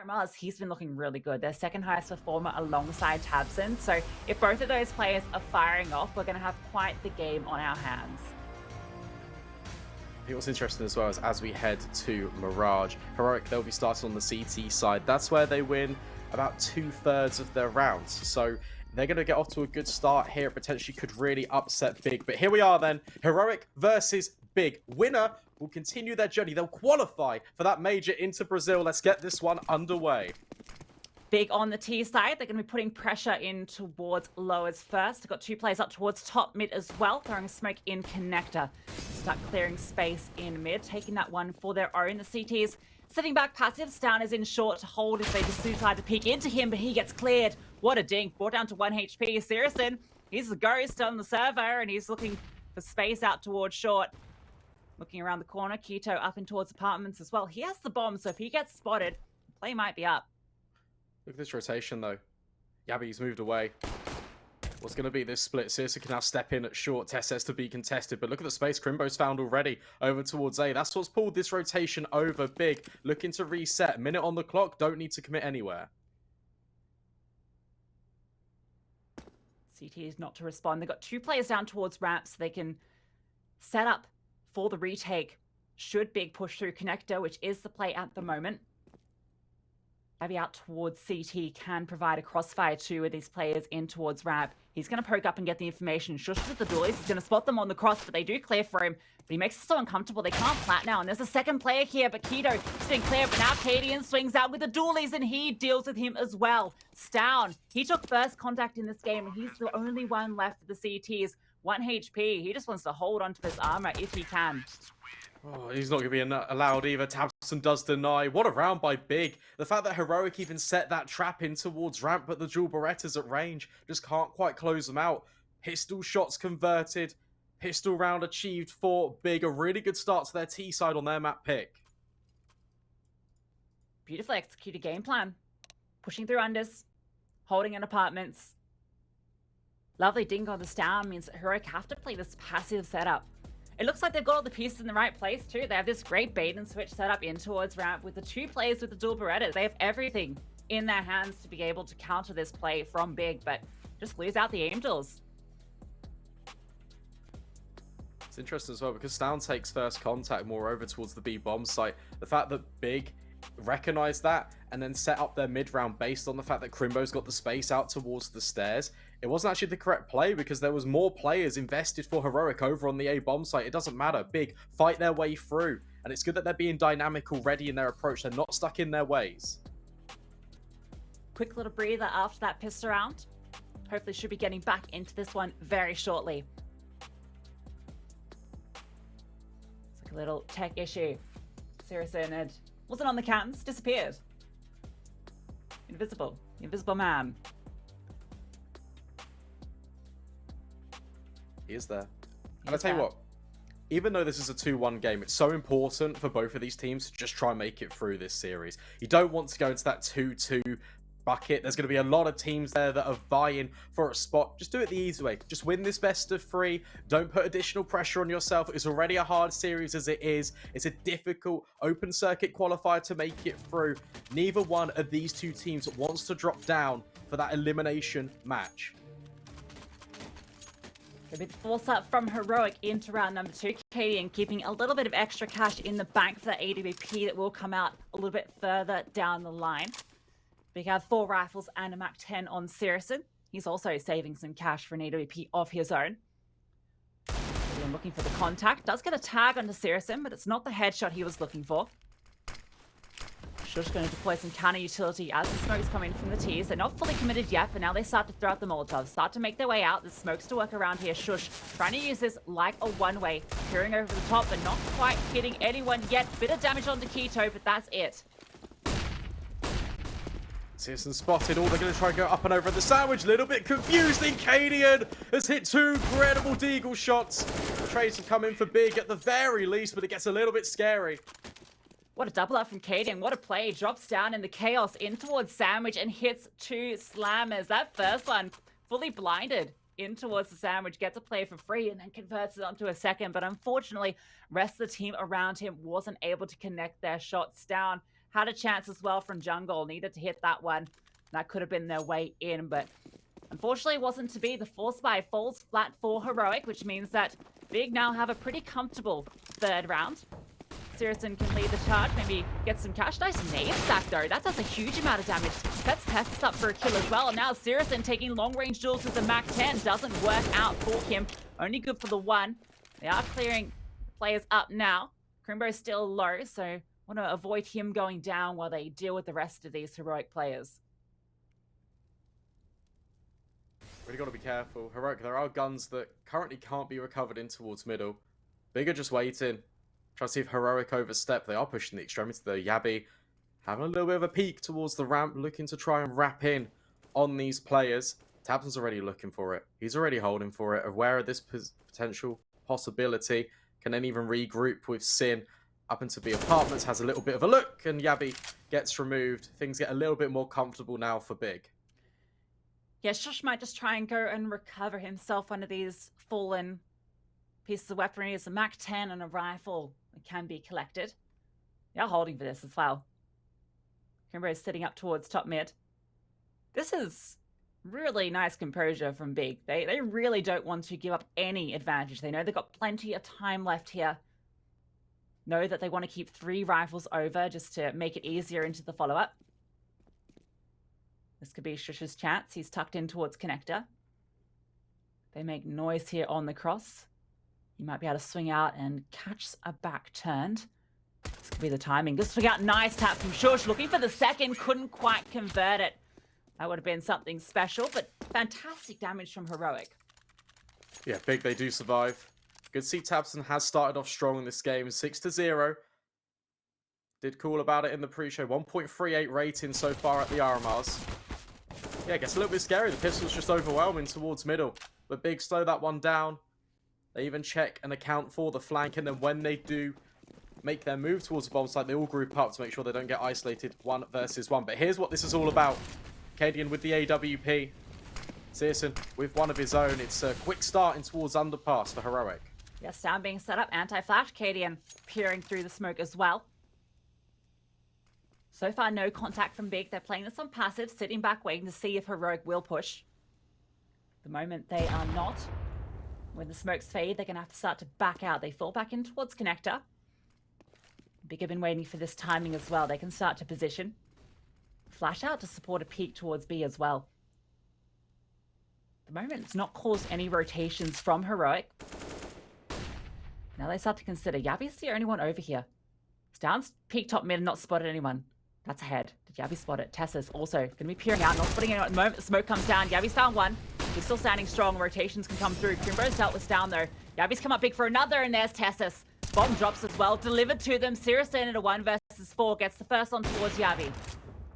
RMRs, he's been looking really good. Their second highest performer alongside tabseN. So if both of those players are firing off, we're going to have quite the game on our hands. I think what's interesting as well is as we head to Mirage, Heroic, they'll be starting on the CT side. That's where they win about 2/3 of their rounds. So they're going to get off to a good start here. It potentially could really upset Big. But here we are then. Heroic versus Big. Winner will continue their journey. They'll qualify for that major into Brazil. Let's get this one underway. Big on the T side. They're going to be putting pressure in towards lowers first. They've got two players up towards top mid as well, throwing smoke in connector. Start clearing space in mid, taking that one for their own. The CTs sitting back passive. stavn is in short to hold if they just decide to peek into him, but he gets cleared. What a dink. Brought down to 1 HP. sjuush, he's the ghost on the server, and he's looking for space out towards short. Looking around the corner, Keto up in towards apartments as well. He has the bomb, so if he gets spotted, play might be up. Look at this rotation, though. Yabby's moved away. What's going to be this split? sjuush can now step in at short. tabseN to be contested, but look at the space Crimbo's found already over towards A. That's what's pulled this rotation over Big. Looking to reset. Minute on the clock. Don't need to commit anywhere. CT is not to respond. They've got two players down towards ramp, so they can set up for the retake. Should Big push through connector, which is the play at the moment. Maybe out towards CT can provide a crossfire too with these players in towards ramp. He's going to poke up and get the information. sjuush with the dualies. He's going to spot them on the cross, but they do clear for him. But he makes it so uncomfortable. They can't plat now. And there's a second player here, but Keto sitting clear. But now Cadian swings out with the dualies, and he deals with him as well. stavn, he took first contact in this game, and he's the only one left for the CTs. 1 HP. He just wants to hold onto this armor if he can. Oh, he's not going to be allowed either. tabseN does deny. What a round by Big. The fact that Heroic even set that trap in towards ramp, but the dual Berettas at range just can't quite close them out. Pistol shots converted. Pistol round achieved for Big. A really good start to their T side on their map pick. Beautifully executed game plan. Pushing through unders. Holding in apartments. Lovely dink on the stavn means that Heroic have to play this passive setup. It looks like they've got all the pieces in the right place too. They have this great bait and switch setup in towards ramp with the two players with the dual Berettas. They have everything in their hands to be able to counter this play from Big, but just lose out the Angels. It's interesting as well because stavn takes first contact more over towards the B bomb site. The fact that Big recognized that and then set up their mid round based on the fact that Crimbo's got the space out towards the stairs. It wasn't actually the correct play because there was more players invested for Heroic over on the A bomb site. It doesn't matter. Big fight their way through, and it's good that they're being dynamic already in their approach. They're not stuck in their ways. Quick little breather after that pistol round. Hopefully should be getting back into this one very shortly. It's like a little tech issue. sjuush wasn't on the cams, disappeared. Invisible. Invisible man. He is there. And I tell you what, even though this is a 2-1 game, it's so important for both of these teams to just try and make it through this series. You don't want to go into that 2-2 bucket. There's going to be a lot of teams there that are vying for a spot. Just do it the easy way. Just win this best of 3. Don't put additional pressure on yourself. It's already a hard series as it is. It's a difficult open circuit qualifier to make it through. Neither one of these two teams wants to drop down for that elimination match. A bit force up from Heroic into round number 2. Cadian keeping a little bit of extra cash in the bank for that AWP that will come out a little bit further down the line. Big have 4 rifles and a MAC-10 on sjuush. He's also saving some cash for an AWP of his own. Cadian looking for the contact. Does get a tag onto sjuush, but it's not the headshot he was looking for. sjuush going to deploy some counter utility as the smokes come in from the T's. They're not fully committed yet, but now they start to throw out the Molotovs, start to make their way out. There's smokes to work around here. sjuush trying to use this like a one-way, peering over the top, but not quite hitting anyone yet. Bit of damage onto Keto, but that's it. sjuush spotted. Oh, they're going to try and go up and over the sandwich. A little bit confusing. Cadian has hit 2 incredible deagle shots. The trades have come in for Big at the very least, but it gets a little bit scary. What a double up from Cadian. What a play. Drops down in the chaos in towards sandwich and hits 2 slammers. That first one fully blinded in towards the sandwich. Gets a play for free and then converts it onto a second. But unfortunately, rest of the team around him wasn't able to connect their shots down. had a chance as well from jungle. Needed to hit that one. That could have been their way in, but unfortunately it wasn't to be. The force buy falls flat for Heroic, which means that Big now have a pretty comfortable third round. sjuush can lead the charge, maybe get some cash. Nice nade stack though. That does a huge amount of damage. Sets Tests up for a kill as well. And now sjuush taking long range duels with the Mac 10 doesn't work out for him. Only good for the one. They are clearing players up now. Crimbo's still low, so want to avoid him going down while they deal with the rest of these Heroic players. Really got to be careful. Heroic, there are guns that currently can't be recovered in towards middle. Big are just waiting. Try to see if Heroic overstep. They are pushing the extremity. The Yabby having a little bit of a peek towards the ramp, looking to try and wrap in on these players. tabseN's already looking for it. He's already holding for it, aware of this potential possibility. Can then even regroup with sjuush up into the apartments, has a little bit of a look, and Yabby gets removed. Things get a little bit more comfortable now for Big. Yeah, sjuush might just try and go and recover himself under these fallen pieces of weaponry. It's a Mac 10 and a rifle that can be collected. They are holding for this as well. Crimbo is sitting up towards top mid. This is really nice composure from Big. They really don't want to give up any advantage. They know they've got plenty of time left here. Know that they want to keep 3 rifles over just to make it easier into the follow-up. This could be sjuush's chance. He's tucked in towards connector. They make noise here on the cross. He might be able to swing out and catch a back turned. This could be the timing. Good swing out. Nice tap from sjuush. Looking for the second. Couldn't quite convert it. That would have been something special, but fantastic damage from Heroic. Yeah, Big, they do survive. Good to see tabseN has started off strong in this game. 6-0. Did cool about it in the pre-show. 1.38 rating so far at the RMRs. Yeah, it gets a little bit scary. The pistol's just overwhelming towards middle. But Big slow that one down. They even check and account for the flank. And then when they do make their move towards the bomb site, they all group up to make sure they don't get isolated 1 versus 1. But here's what this is all about. cadiaN with the AWP. sjuush with one of his own. It's a quick start in towards underpass for Heroic. Yes, stavn being set up. Anti-flash. cadiaN peering through the smoke as well. So far, no contact from Big. They're playing this on passive, sitting back, waiting to see if Heroic will push. At the moment, they are not. When the smokes fade, they're going to have to start to back out. They fall back in towards connector. Big have been waiting for this timing as well. They can start to position. Flash out to support a peek towards B as well. At the moment, it's not caused any rotations from Heroic. Now they start to consider. Yabby's the only one over here. stavn's peek top mid and not spotted anyone. That's ahead. Did Yabby spot it? Tessa's also going to be peering out, not spotting anyone at the moment. The smoke comes down. Yabby's found one. He's still standing strong. Rotations can come through. Crimbo's dealt with stavn though. Yabby's come up big for another, and there's Tessa's. Bomb drops as well. Delivered to them. sjuush in at a 1 versus 4. Gets the first on towards Yabby.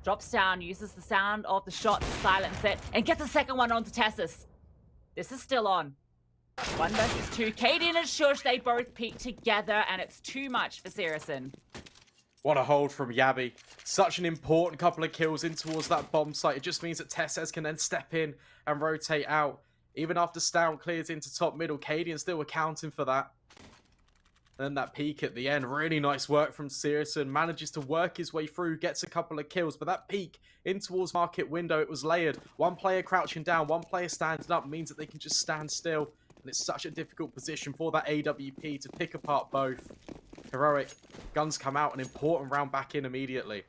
Drops down. Uses the sound of the shot to silence it. And gets the second one onto Tessa's. This is still on. 1 versus 2. cadiaN and sjuush, they both peek together, and it's too much for sjuush. What a hold from Yabby. Such an important couple of kills in towards that bomb site. It just means that tabseN can then step in and rotate out. Even after stavn clears into top middle, cadiaN still accounting for that. And then that peek at the end. Really nice work from sjuush. Manages to work his way through, gets a couple of kills. But that peek in towards market window, it was layered. One player crouching down, one player standing up means that they can just stand still. And it's such a difficult position for that AWP to pick apart both. Heroic, guns come out, an important round back in immediately.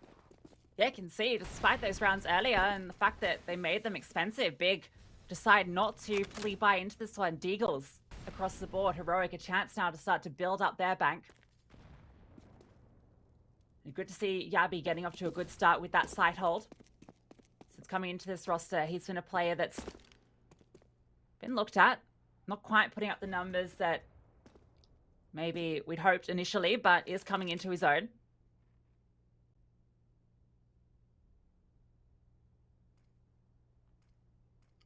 Yeah, you can see, despite those rounds earlier and the fact that they made them expensive, Big decide not to fully buy into this one. Deagles across the board. Heroic a chance now to start to build up their bank. And good to see Yabby getting off to a good start with that site hold. Since coming into this roster, he's been a player that's been looked at. Not quite putting up the numbers that maybe we'd hoped initially, but is coming into his own.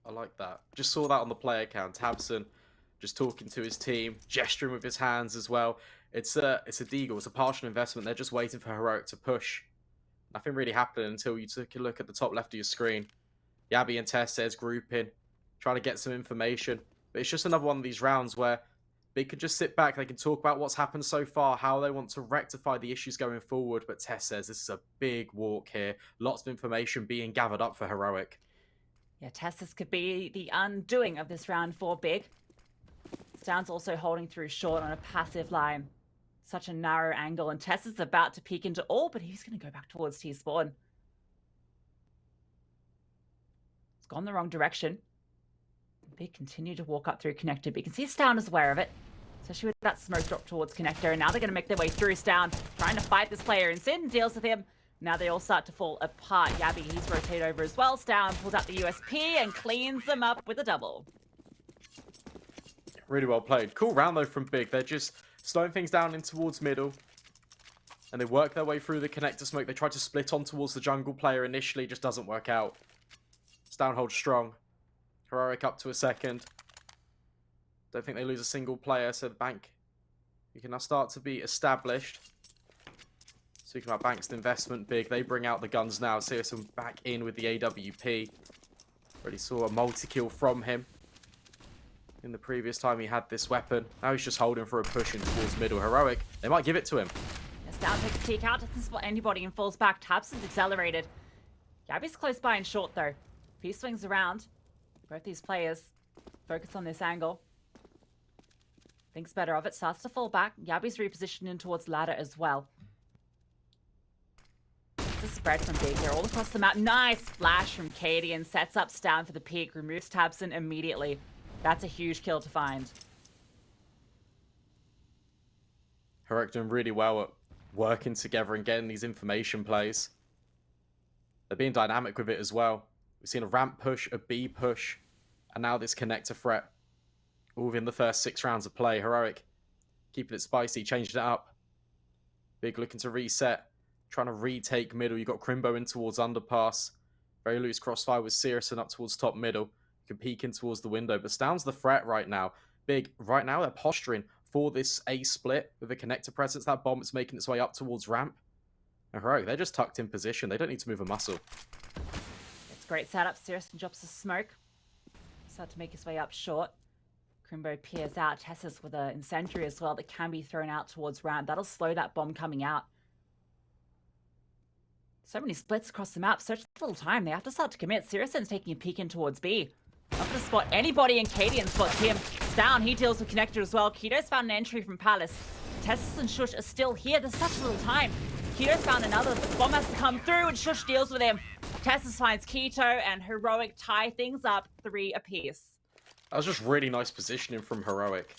I like that. Just saw that on the player count. tabseN just talking to his team, gesturing with his hands as well. It's a deagle. It's a partial investment. They're just waiting for Heroic to push. Nothing really happened until you took a look at the top left of your screen. Yabby and tabseN's grouping, trying to get some information. But it's just another one of these rounds where Big could just sit back. They can talk about what's happened so far, how they want to rectify the issues going forward. But Tess says this is a big walk here. Lots of information being gathered up for Heroic. Yeah, Tess, this could be the undoing of this round for Big. stavn's also holding through short on a passive line. Such a narrow angle, and Tess is about to peek into all, but he's going to go back towards T-spawn. It's gone the wrong direction. Big continue to walk up through connector, but you can see stavn is aware of it, especially with that smoke drop towards connector. And now they're going to make their way through stavn, trying to fight this player. And Sin deals with him. Now they all start to fall apart. Yabby, he's rotate over as well. stavn pulls out the USP and cleans them up with a double. Really well played. Cool round though from Big. They're just slowing things down in towards middle. And they work their way through the connector smoke. They try to split on towards the jungle player initially. Just doesn't work out. stavn holds strong. Heroic up to a second. Don't think they lose a single player. So the bank, you can now start to be established. Speaking about Bank's investment, Big. They bring out the guns now. CSGO back in with the AWP. Already saw a multi-kill from him in the previous time he had this weapon. Now he's just holding for a push in towards middle. Heroic, they might give it to him. stavn takes a peek out, doesn't spot anybody and falls back. tabseN's accelerated. Yabby's close by and short though. If he swings around, both these players focus on this angle. Thinks better of it, starts to fall back. Yabby's repositioned in towards ladder as well. It's a spread from Big here all across the map. Nice flash from cadiaN, sets up stavn for the peak, removes tabseN immediately. That's a huge kill to find. Heroic doing really well at working together and getting these information plays. They're being dynamic with it as well. We've seen a ramp push, a B push, and now this connector threat. All within the first 6 rounds of play. Heroic keeping it spicy, changing it up. Big looking to reset, trying to retake middle. You've got Crimbo in towards underpass. Very loose crossfire with sjuush up towards top middle. You can peek in towards the window, but stavn's the threat right now. Big, right now they're posturing for this A split with a connector presence. That bomb is making its way up towards ramp. And Heroic, they're just tucked in position. They don't need to move a muscle. It's great setup. sjuush drops the smoke. Start to make his way up short. Crimbo peers out. Tessa's with an incendiary as well that can be thrown out towards ramp. That'll slow that bomb coming out. So many splits across the map. Such little time. They have to start to commit. sjuush's taking a peek in towards B. Not going to spot anybody, and cadiaN spots him. stavn, he deals with connector as well. Keto's found an entry from Palace. Tess and sjuush are still here. There's such little time. Keto's found another, but the bomb has to come through, and sjuush deals with him. Tess finds Keto, and Heroic tie things up 3 apiece. That was just really nice positioning from Heroic.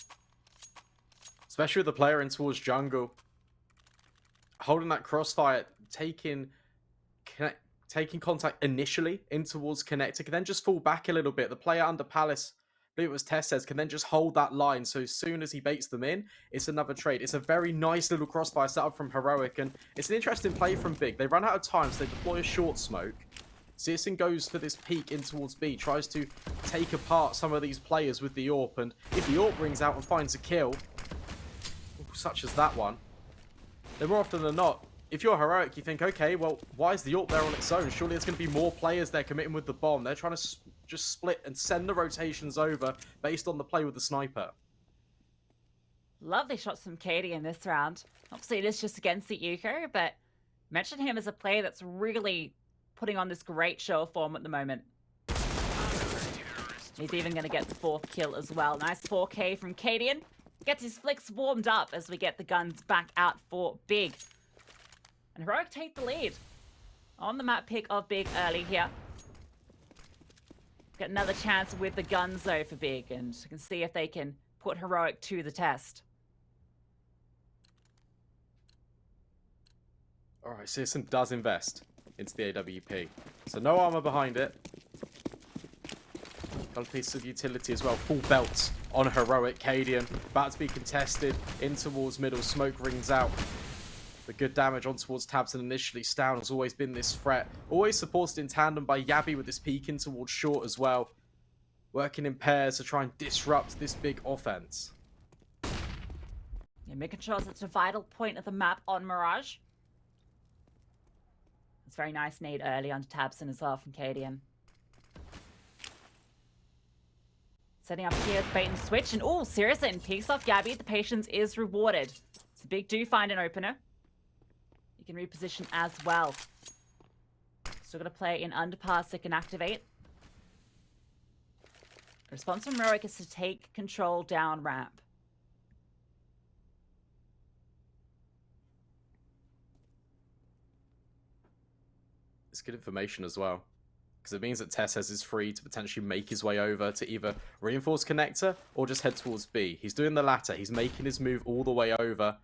Especially with the player in towards jungle. Holding that crossfire, taking contact initially in towards connector, can then just fall back a little bit. The player under Palace, I believe it was Tess says, can then just hold that line. So as soon as he baits them in, it's another trade. It's a very nice little crossfire set up from Heroic, and it's an interesting play from Big. They run out of time, so they deploy a short smoke. stavn goes for this peek in towards B, tries to take apart some of these players with the AWP, and if the AWP rings out and finds a kill, such as that one, then more often than not, if you're Heroic, you think, okay, well, why is the AWP there on its own? Surely there's going to be more players there committing with the bomb. They're trying to just split and send the rotations over based on the play with the sniper. Lovely shots from cadiaN this round. Obviously, it is just against the Eco, but mention him as a player that's really putting on this great show of form at the moment. He's even going to get the 4th kill as well. Nice 4K from cadiaN. Gets his flicks warmed up as we get the guns back out for Big. And Heroic take the lead on the map pick of Big early here. Get another chance with the guns though for Big, and you can see if they can put Heroic to the test. Alright, sjuush does invest into the AWP. So no armor behind it. Got a piece of utility as well. Full belts on Heroic. cadiaN about to be contested in towards middle. Smoke rings out. The good damage on towards tabseN initially. stavn has always been this threat. Always supported in tandem by Yabby with this peek in towards short as well. Working in pairs to try and disrupt this Big offense. Yeah, making sure it's a vital point of the map on Mirage. It's very nice nade early onto tabseN as well from cadiaN. Setting up here with bait and switch. And oh, seriously, peeks off Gabby. The patience is rewarded. It's a big do find an opener. You can reposition as well. Still got to play in underpass that can activate. The response from Heroic is to take control down ramp. It's good information as well, because it means that Tesses is free to potentially make his way over to either reinforce connector or just head towards B. He's doing the latter. He's making his move all the way over.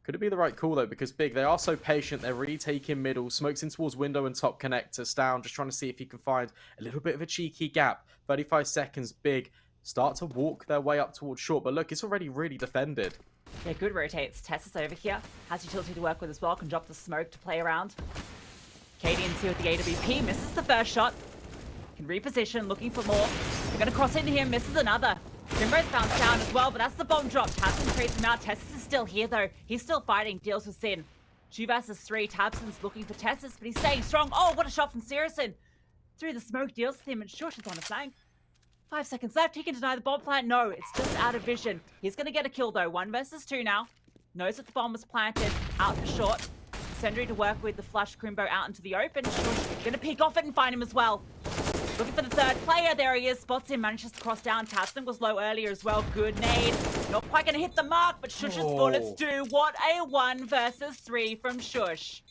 Could it be the right call, though? Because Big, they are so patient. They're retaking middle. Smokes in towards window and top connector. Stavn just trying to see if he can find a little bit of a cheeky gap. 35 seconds, Big. Start to walk their way up towards short. But look, it's already really defended. Yeah, good rotates. Tess is over here. Has utility to work with as well. Can drop the smoke to play around. Cadian's here with the AWP. Misses the first shot. Can reposition, looking for more. They're going to cross into him. Misses another. Primrose bounced down as well, but that's the bomb drop. tabseN trades him out. Tessis is still here, though. He's still fighting. Deals with Sin. 2 versus 3. tabseN's looking for Tessis, but he's staying strong. Oh, what a shot from sjuush. Through the smoke, deals with him, and sjuush is on the flank. 5 seconds left. He can deny the bomb plant. No, it's just out of vision. He's going to get a kill, though. 1 versus 2 now. Knows that the bomb was planted. Out for short. tabseN to work with the flush Crimbo out into the open. sjuush gonna peek off it and find him as well. Looking for the third player. There he is. Spots him. Manages to cross down. tabseN was low earlier as well. Good nade. Not quite gonna hit the mark, but sjuush's bullets do. What a 1 versus 3 from sjuush.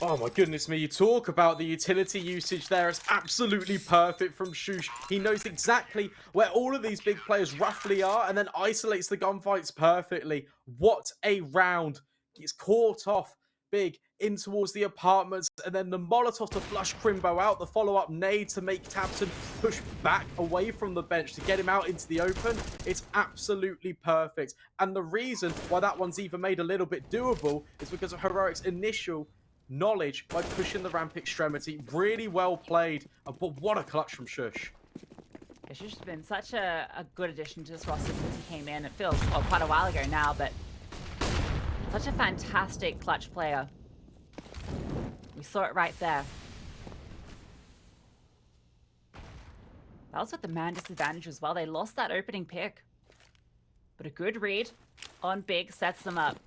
Oh my goodness me, you talk about the utility usage there. It's absolutely perfect from sjuush. He knows exactly where all of these big players roughly are and then isolates the gunfights perfectly. What a round. Gets caught off Big in towards the apartments, and then the Molotov to flush Crimbo out, the follow-up nade to make tabseN push back away from the bench to get him out into the open. It's absolutely perfect. And the reason why that one's even made a little bit doable is because of Heroic's initial knowledge by pushing the ramp extremity. Really well played, but what a clutch from sjuush. Yeah, sjuush has been such a good addition to this roster since he came in. It feels quite a while ago now, but such a fantastic clutch player. We saw it right there. That was with the man disadvantage as well. They lost that opening pick. But a good read on Big sets them up.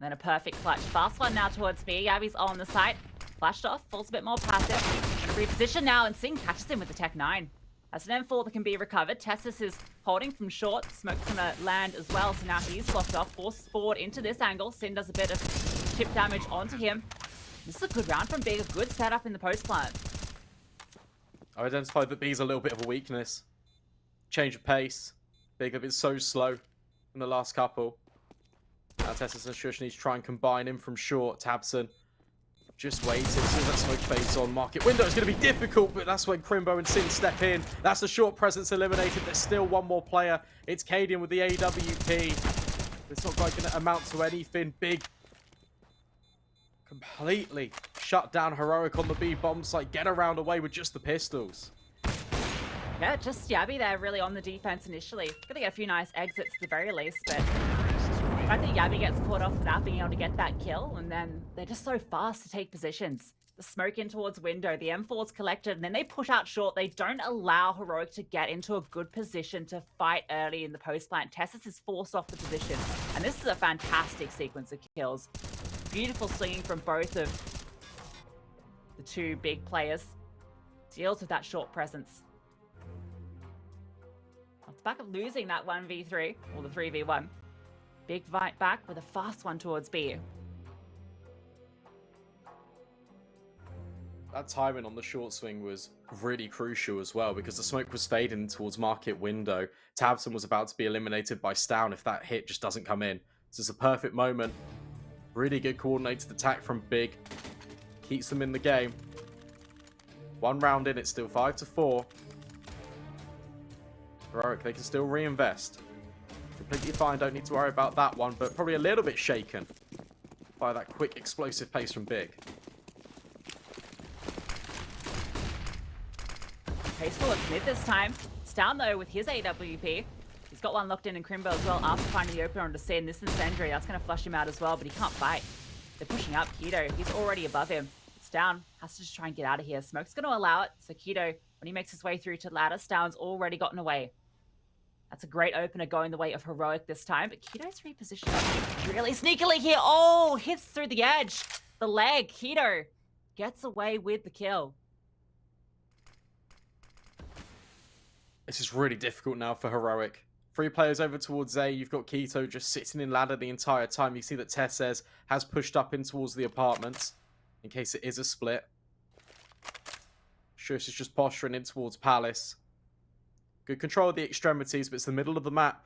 Then a perfect clutch. Fast one now towards B. Yabby's on the site. Flashed off. Falls a bit more passive. Gonna reposition now, and Sing catches him with the Tech 9. That's an M4 that can be recovered. Tessis is holding from short. Smoke's gonna land as well, so now he's locked off. Forced forward into this angle. Sin does a bit of chip damage onto him. This is a good round from Big. A good setup in the post plant. I identified that B's a little bit of a weakness. Change of pace. Big have been so slow in the last couple. Now Tessis and sjuush need to try and combine him from short. tabseN just waiting. As soon as that smoke fades on market window, it's going to be difficult, but that's when Crimbo and Sin step in. That's the short presence eliminated. There's still one more player. It's Cadian with the AWP. It's not quite going to amount to anything. Big completely shut down Heroic on the B bomb site. Get around away with just the pistols. Yeah, just Yabby there really on the defense initially. Gonna get a few nice exits at the very least, but I think Yabby gets caught off without being able to get that kill, and then they're just so fast to take positions. The smoke in towards window, the M4's collected, and then they push out short. They don't allow Heroic to get into a good position to fight early in the post plant. Tessis is forced off the position, and this is a fantastic sequence of kills. Beautiful slinging from both of the 2 big players. Deals with that short presence. Off the back of losing that 1v3, or the 3v1. Big fight back with a fast one towards B. That timing on the short swing was really crucial as well, because the smoke was fading towards market window. tabseN was about to be eliminated by Stavn if that hit just doesn't come in. So it's a perfect moment. Really good coordinated attack from Big. Keeps them in the game. 1 round in, it's still 5-4. Heroic, they can still reinvest. Completely fine, don't need to worry about that one, but probably a little bit shaken by that quick explosive pace from Big. Pace towards mid this time. Stavn though with his AWP. He's got one locked in Crimbo as well after finding the opener onto Sin. This incendiary, that's going to flush him out as well, but he can't fight. They're pushing up Keto. He's already above him. stavn has to just try and get out of here. Smoke's going to allow it. So Keto, when he makes his way through to ladder, stavn's already gotten away. That's a great opener going the way of Heroic this time. But Keto's repositioning really sneakily here. Oh, hits through the edge. The leg. Keto gets away with the kill. This is really difficult now for Heroic. 3 players over towards A. You've got Keto just sitting in ladder the entire time. You see that tabseN has pushed up in towards the apartments in case it is a split. sjuush is just posturing in towards Palace. Good control of the extremities, but it's the middle of the map.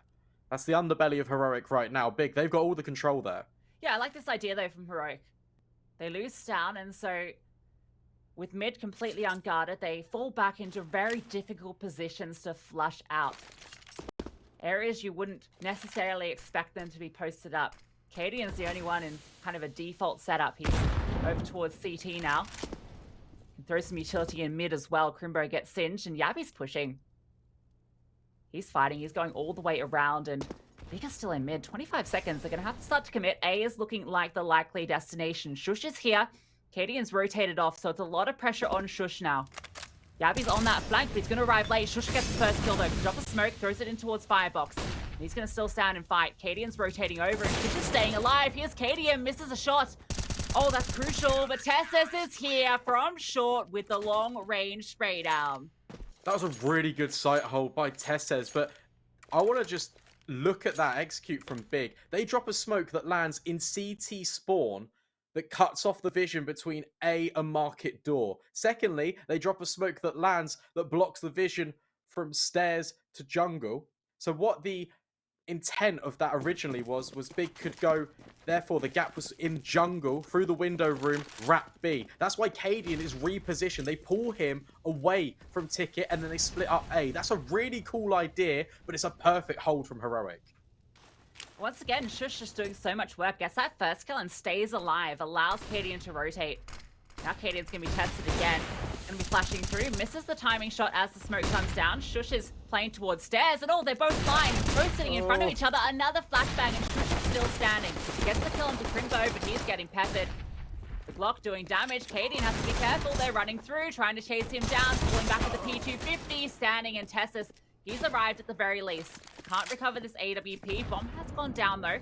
That's the underbelly of Heroic right now. Big, they've got all the control there. Yeah, I like this idea, though, from Heroic. They lose stavn, and so with mid completely unguarded, they fall back into very difficult positions to flush out. Areas you wouldn't necessarily expect them to be posted up. Cadian's the only one in kind of a default setup. He's over towards CT now. Can throw some utility in mid as well. Crimbo gets singed, and Yabby's pushing. He's fighting. He's going all the way around, and Big is still in mid. 25 seconds. They're going to have to start to commit. A is looking like the likely destination. sjuush is here. Cadian's rotated off, so it's a lot of pressure on sjuush now. Yabby's on that flank, but he's going to arrive late. sjuush gets the first kill, though. Drop a smoke, throws it in towards Firebox. He's going to still stand and fight. Cadian's rotating over, and sjuush is staying alive. Here's Cadian, misses a shot. Oh, that's crucial, but tabseN is here from short with the long-range spray down. That was a really good sight hold by tabseN, but I want to just look at that execute from Big. They drop a smoke that lands in CT spawn that cuts off the vision between A and market door. Secondly, they drop a smoke that lands that blocks the vision from stairs to jungle. So what the intent of that originally was Big could go, therefore the gap was in jungle, through the window room, wrap B. That's why Cadian is repositioned. They pull him away from Ticket and then they split up A. That's a really cool idea, but it's a perfect hold from Heroic. Once again, sjuush just doing so much work. Gets that first kill and stays alive. Allows Cadian to rotate. Now Cadian's going to be tested again. Going to be flashing through. Misses the timing shot as the smoke comes down. sjuush is playing towards stairs. And oh, they're both flying. Both sitting in front of each other. Another flashbang and sjuush is still standing. Gets the kill onto Crimbo, but he's getting peppered. The Glock doing damage. Cadian has to be careful. They're running through, trying to chase him down. Pulling back at the P250. Standing in tabseN. He's arrived at the very least. Can't recover this AWP. Bomb has gone down, though.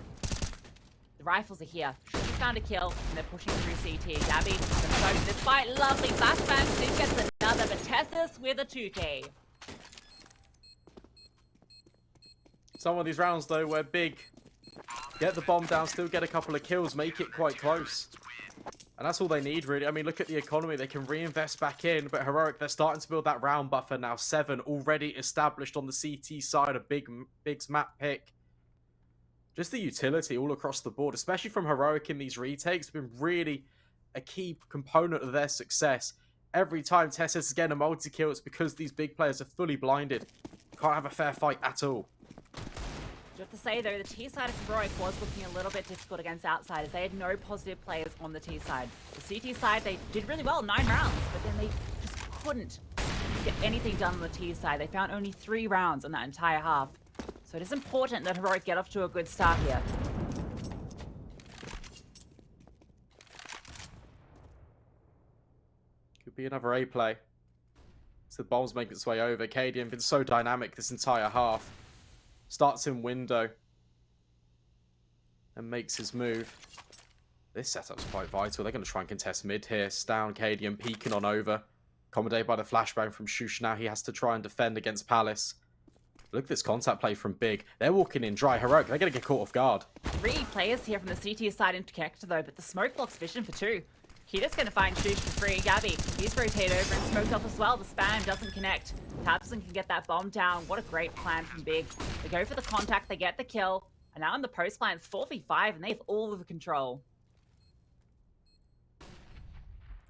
The rifles are here. sjuush found a kill, and they're pushing through CT. Gabby going this fight. Lovely flashbang. Sid gets another, but tabseN with a 2K. Some of these rounds, though, where Big get the bomb down, still get a couple of kills, make it quite close. And that's all they need, really. I mean, look at the economy. They can reinvest back in, but Heroic, they're starting to build that round buffer now. 7 already established on the CT side of Big's map pick. Just the utility all across the board, especially from Heroic in these retakes, has been really a key component of their success. Every time tabseN is getting a multi-kill, it's because these big players are fully blinded. Can't have a fair fight at all. You have to say, though, the T side of Heroic was looking a little bit difficult against outsiders. They had no positive players on the T side. The CT side, they did really well, 9 rounds, but then they just couldn't get anything done on the T side. They found only 3 rounds in that entire half. So it is important that Heroic get off to a good start here. Could be another A play. So the bomb's making its way over. Cadian been so dynamic this entire half. Starts in window. And makes his move. This setup's quite vital. They're going to try and contest mid here. stavn, Cadian peeking on over. Accommodated by the flashbang from sjuush. Now he has to try and defend against Palace. Look at this contact play from Big. They're walking in dry. Heroic, they're going to get caught off guard. 3 players here from the CT side interconnected, though, but the smoke blocks vision for 2. Kita's going to find sjuush for free. Gabby, he's rotated over and smoked off as well. The spam doesn't connect. tabseN can get that bomb down. What a great plan from Big. They go for the contact, they get the kill. And now in the post line, it's 4v5, and they have all of the control.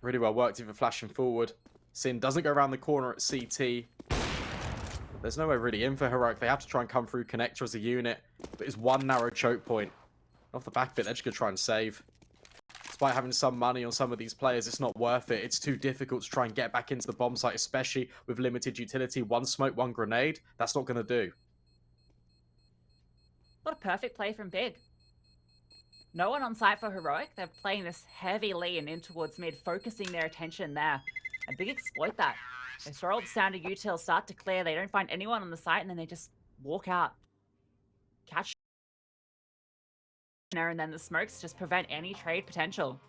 Really well worked even flashing forward. sjuush doesn't go around the corner at CT. There's no way really in for Heroic. They have to try and come through connector as a unit. But it's one narrow choke point. Off the back of it, they're just going to try and save. Despite having some money on some of these players, it's not worth it. It's too difficult to try and get back into the bomb site, especially with limited utility. 1 smoke, 1 grenade. That's not going to do. What a perfect play from Big. No one on site for Heroic. They're playing this heavy lean in towards mid, focusing their attention there. And Big exploit that. They saw all the standard util start to clear. They don't find anyone on the site, and then they just walk out. Catch there, and then the smokes just prevent any trade potential.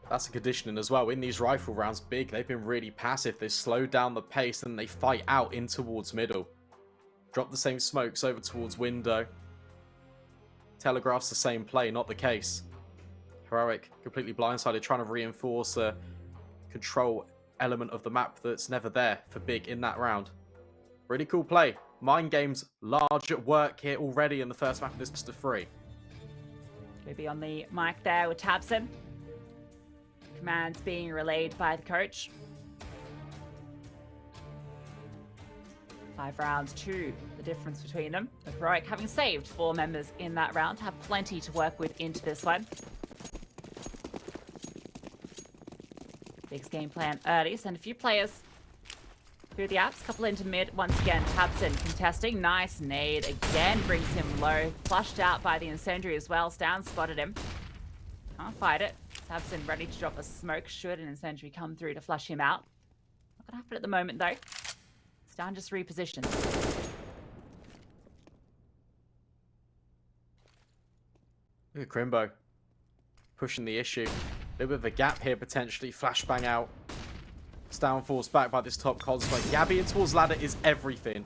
That's a conditioning as well. In these rifle rounds, Big, they've been really passive. They slow down the pace and they fight out in towards middle. Drop the same smokes over towards window. Telegraphs the same play, not the case. Heroic completely blindsided, trying to reinforce a control element of the map that's never there for Big in that round. Really cool play. Mind games large at work here already in the first map of this best of 3. Gonna be on the mic there with tabseN. Commands being relayed by the coach. 5 rounds, 2, the difference between them. The Heroic, having saved 4 members in that round, have plenty to work with into this one. Big's game plan early, send a few players through the apps, couple into mid. Once again, tabseN contesting. Nice nade again, brings him low. Flushed out by the incendiary as well. stavn spotted him. Can't fight it. tabseN ready to drop a smoke should an incendiary come through to flush him out. Not gonna happen at the moment though. stavn just repositions. Look at Crimbo pushing the issue. A little bit of a gap here potentially. Flashbang out. stavn falls back by this top conspite. Yabby in towards ladder is everything.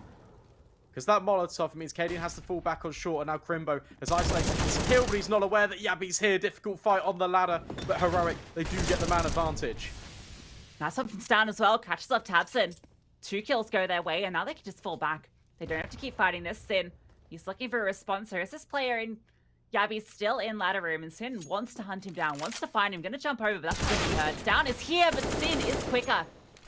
Because that Molotov means Cadian has to fall back on short, and now Crimbo has isolated his kill, but he's not aware that Yabby's here. Difficult fight on the ladder, but Heroic, they do get the man advantage. Nice up from stavn as well. Catches off tabseN. 2 kills go their way, and now they can just fall back. They don't have to keep fighting this. Sin, he's looking for a response here. Is this player in Yabby's still in ladder room, and Sin wants to hunt him down, wants to find him. Gonna jump over, but that's what he heard. stavn is here, but Sin is quicker.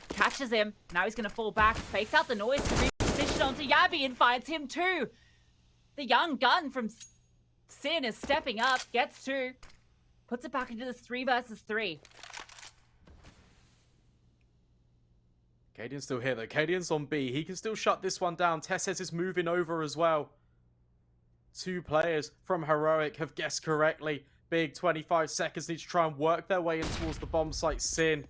Catches him. Now he's gonna fall back. Fakes out the noise to reposition onto Yabby and finds him too. The young gun from Sin is stepping up, gets 2. Puts it back into this 3 versus 3. Cadian's still here though. Cadian's on B. He can still shut this one down. Tesses is moving over as well. 2 players from Heroic have guessed correctly. Big 25 seconds need to try and work their way in towards the bomb site. Sin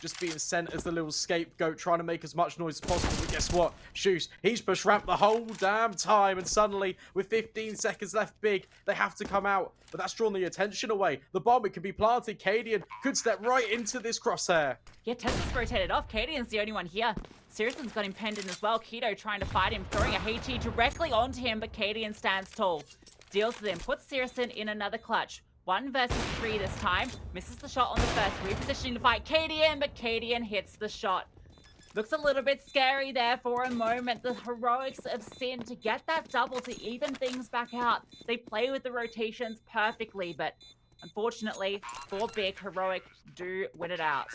just being sent as the little scapegoat, trying to make as much noise as possible. But guess what? sjuush, he's pushed ramp the whole damn time. And suddenly, with 15 seconds left, Big, they have to come out. But that's drawn the attention away. The bomb, it could be planted. Cadian could step right into this crosshair. Yeah, Tessa's rotated off. Cadian's the only one here. Sirius's got him penned in as well. Keto trying to fight him, throwing a HE directly onto him, but Cadian stands tall. Deals with him, puts Sirius in another clutch. 1 versus 3 this time. Misses the shot on the first, repositioning to fight Cadian, but Cadian hits the shot. Looks a little bit scary there for a moment. The Heroics of Sin to get that double to even things back out. They play with the rotations perfectly, but unfortunately, for Big, Heroic do win it out.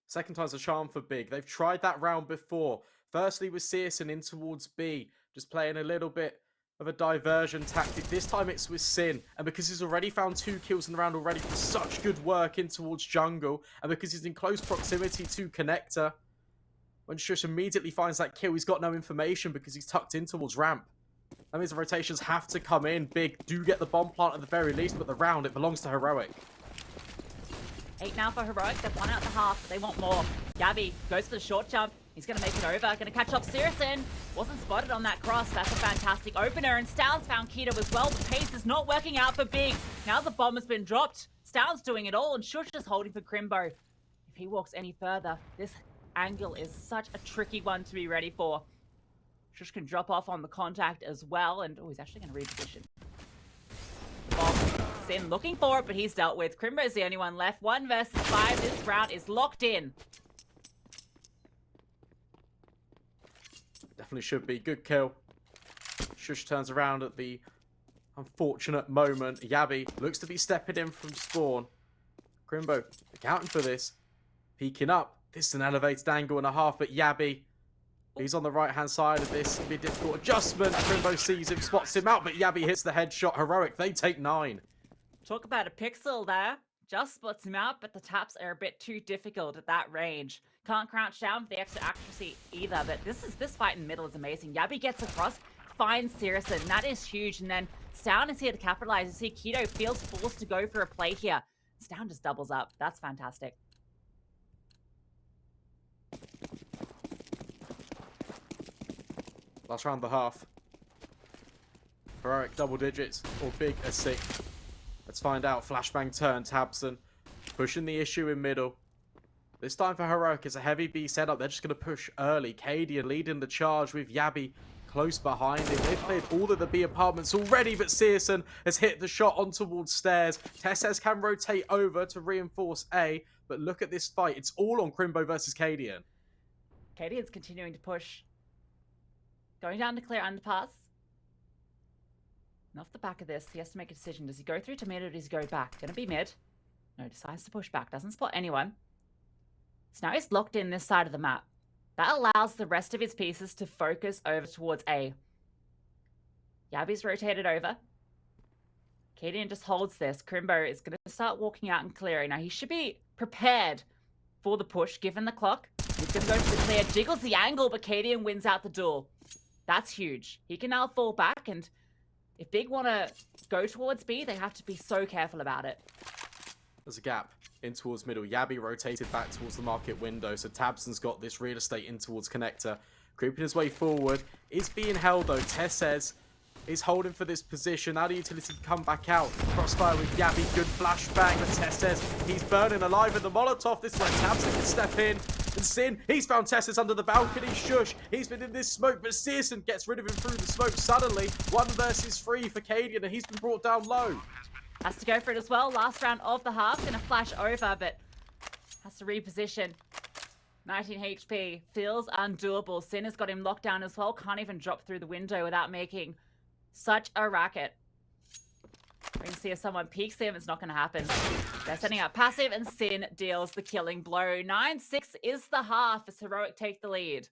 Second time's a charm for Big. They've tried that round before. Firstly with CSGO in towards B. Just playing a little bit of a diversion tactic. This time it's with Sin. And because he's already found 2 kills in the round already for such good work in towards jungle. And because he's in close proximity to connector. When sjuush immediately finds that kill, he's got no information because he's tucked in towards ramp. That means the rotations have to come in. Big do get the bomb plant at the very least, but the round, it belongs to Heroic. 8 now for Heroic. They've won out the half, but they want more. Yabby goes for the short jump. He's going to make it over. Going to catch off Sirius. Wasn't spotted on that cross. That's a fantastic opener. And stavn's found Keto as well. The pace is not working out for Big. Now the bomb has been dropped. stavn's doing it all. And sjuush is holding for Crimbo. If he walks any further, this angle is such a tricky one to be ready for. sjuush can drop off on the contact as well. And oh, he's actually going to reposition. Bomb. Sin looking for it, but he's dealt with. Crimbo's the only one left. 1 versus 5. This round is locked in. Definitely should be. Good kill. sjuush turns around at the unfortunate moment. Yabby looks to be stepping in from spawn. Crimbo accounting for this. Peeking up. This is an elevated angle and a half, but Yabby, he's on the right-hand side of this. It'll be a difficult adjustment. Crimbo sees him, spots him out, but Yabby hits the headshot. Heroic, they take 9. Talk about a pixel there. Just spots him out, but the taps are a bit too difficult at that range. Can't crouch down for the extra accuracy either, but this fight in the middle is amazing. Yabby gets across, finds Sirius, and that is huge. And then stavn is here to capitalize. You see Keto feels forced to go for a play here. stavn just doubles up. That's fantastic. Last round of the half. Heroic double digits or big as 6. Let's find out. Flashbang turn. tabseN pushing the issue in middle. This time for Heroic, it's a heavy B setup. They're just going to push early. Cadian leading the charge with Yabi close behind him. They've cleared all of the B apartments already, but CSGO has hit the shot on towards stairs. tabseN can rotate over to reinforce A, but look at this fight. It's all on Crimbo versus Cadian. Cadian's continuing to push. Going down to clear underpass. And off the back of this, he has to make a decision. Does he go through to mid or does he go back? Gonna be mid. No, decides to push back. Doesn't spot anyone. So now he's locked in this side of the map. That allows the rest of his pieces to focus over towards A. Yabi's rotated over. Cadian just holds this. Crimbo is going to start walking out and clearing. Now he should be prepared for the push, given the clock. He's going to go for the clear. Jiggles the angle, but Cadian wins out the duel. That's huge. He can now fall back, and if Big want to go towards B, they have to be so careful about it. There's a gap in towards middle. Yabi rotated back towards the market window, so tabseN's got this real estate in towards connector. Creeping his way forward. Is being held though. tabseN is holding for this position. Now the utility can come back out. Crossfire with Yabi. Good flashbang. But tabseN, he's burning alive in the Molotov. This is where tabseN can step in. And sjuush, he's found tabseN under the balcony. sjuush, he's been in this smoke, but CSGO gets rid of him through the smoke suddenly. 1 versus 3 for Cadian, and he's been brought down low. Has to go for it as well. Last round of the half. Gonna flash over, but has to reposition. 19 HP. Feels undoable. sjuush has got him locked down as well. Can't even drop through the window without making such a racket. We can see if someone peeks him. It's not going to happen. They're setting up passive, and sjuush deals the killing blow. 9-6 is the half as Heroic take the lead.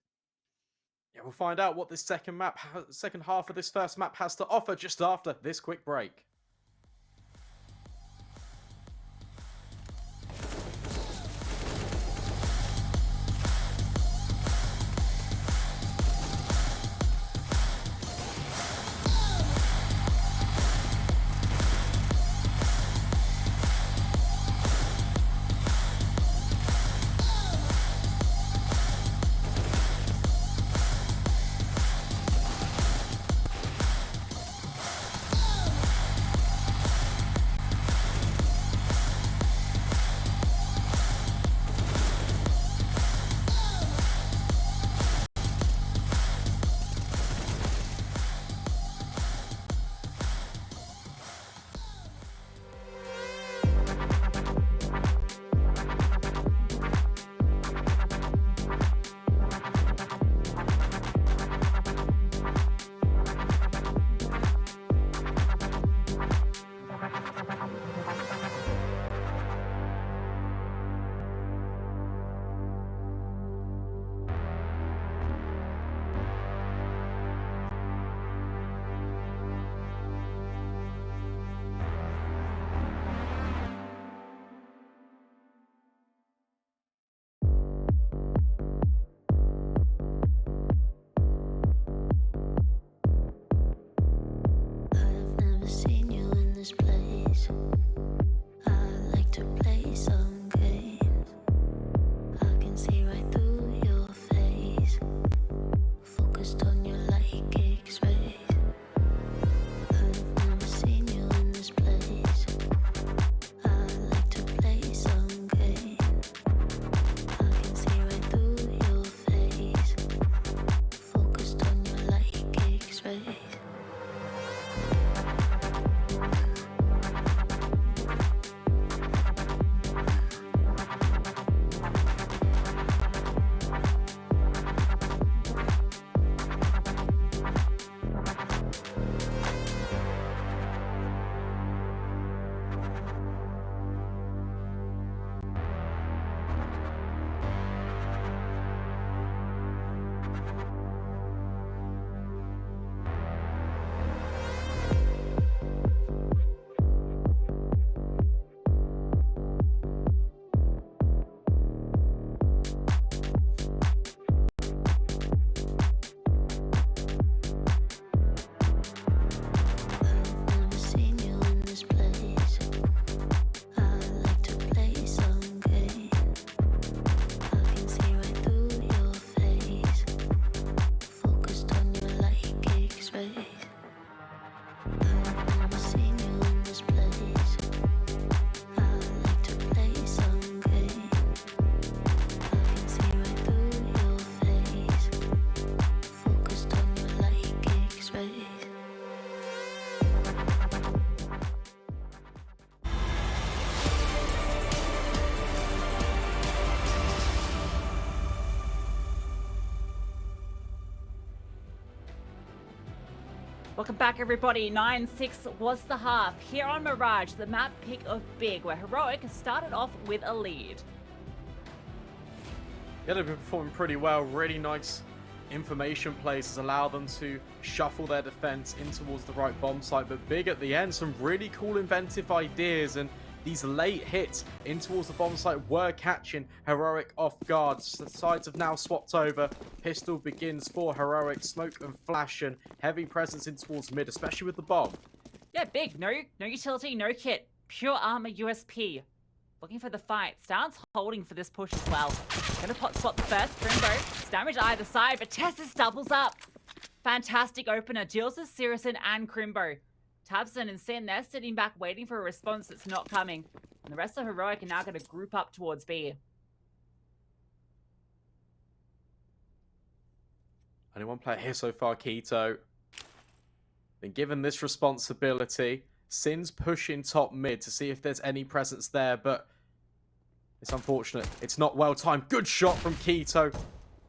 Yeah, we'll find out what this second half of this first map has to offer just after this quick break. Welcome back, everybody. 9-6 was the half. Here on Mirage, the map pick of Big, where Heroic has started off with a lead. Yeah, they've been performing pretty well. Really nice information plays has allowed them to shuffle their defense in towards the right bomb site. But Big at the end, some really cool inventive ideas, and these late hits in towards the bomb site were catching Heroic off guard. The sides have now swapped over. Pistol begins for Heroic. Smoke and flash and heavy presence in towards mid, especially with the bomb. Yeah, Big. No utility, no kit. Pure armor USP. Looking for the fight. stavn's holding for this push as well. Gonna pot spot the first. Crimbo. It's damage either side, but tabseN doubles up. Fantastic opener. Deals with Sirison and Crimbo. tabseN and sjuush, they're sitting back waiting for a response that's not coming. And the rest of Heroic are now going to group up towards B. Only one player here so far, Keto. Been given this responsibility. sjuush's pushing top mid to see if there's any presence there, but it's unfortunate. It's not well timed. Good shot from Keto.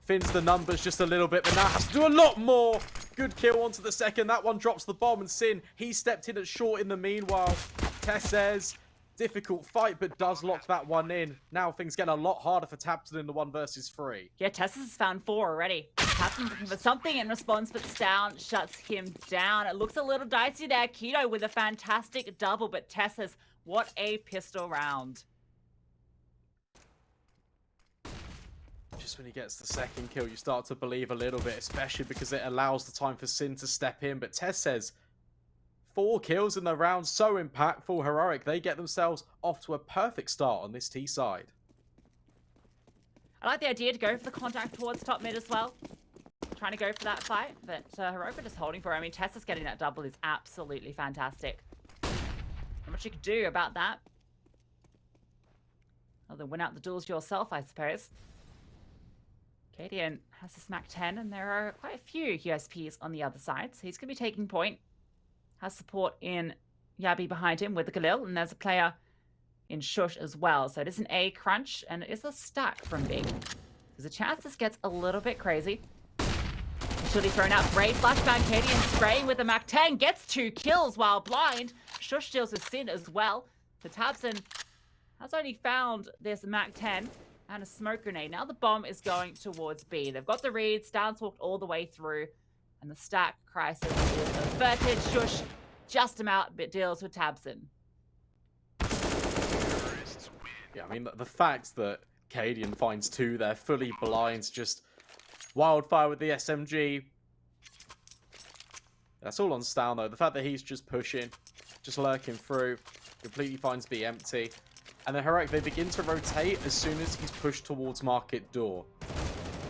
Thins the numbers just a little bit, but now has to do a lot more. Good kill onto the second. That one drops the bomb, and sjuush, he stepped in at short in the meanwhile. says, difficult fight, but does lock that one in. Now things get a lot harder for tabseN in the 1 versus 3. Yeah, says has found 4 already. tabseN's looking for something in response, but stavn shuts him down. It looks a little dicey there. Keto with a fantastic double, but says, what a pistol round. Just when he gets the second kill, you start to believe a little bit, especially because it allows the time for sjuush to step in. But says, 4 kills in the round, so impactful. Heroic, they get themselves off to a perfect start on this T side. I like the idea to go for the contact towards top mid as well. Trying to go for that fight, but Heroic are just holding for it. I mean, says getting that double is absolutely fantastic. Not much you can do about that. Other than win out the duels yourself, I suppose. Cadian has this MAC-10, and there are quite a few USPs on the other side, so he's going to be taking point. Has support in Yabi behind him with the Galil, and there's a player in sjuush as well. So it is an A crunch, and it is a stack from Big. There's a chance this gets a little bit crazy. Utility thrown out. Great flashbang. Cadian spraying with the MAC-10. Gets 2 kills while blind. sjuush deals with sjuush as well. So tabseN has only found this MAC-10 and a smoke grenade. Now the bomb is going towards B. They've got the read. stavn's walked all the way through. And the stack crisis is averted. sjuush just about deals with tabseN. Yeah, I mean, the fact that Cadian finds 2 there, fully blind, just wildfire with the SMG. That's all on stavn, though. The fact that he's just pushing, just lurking through, completely finds B empty. And then Heroic, they begin to rotate as soon as he's pushed towards market door.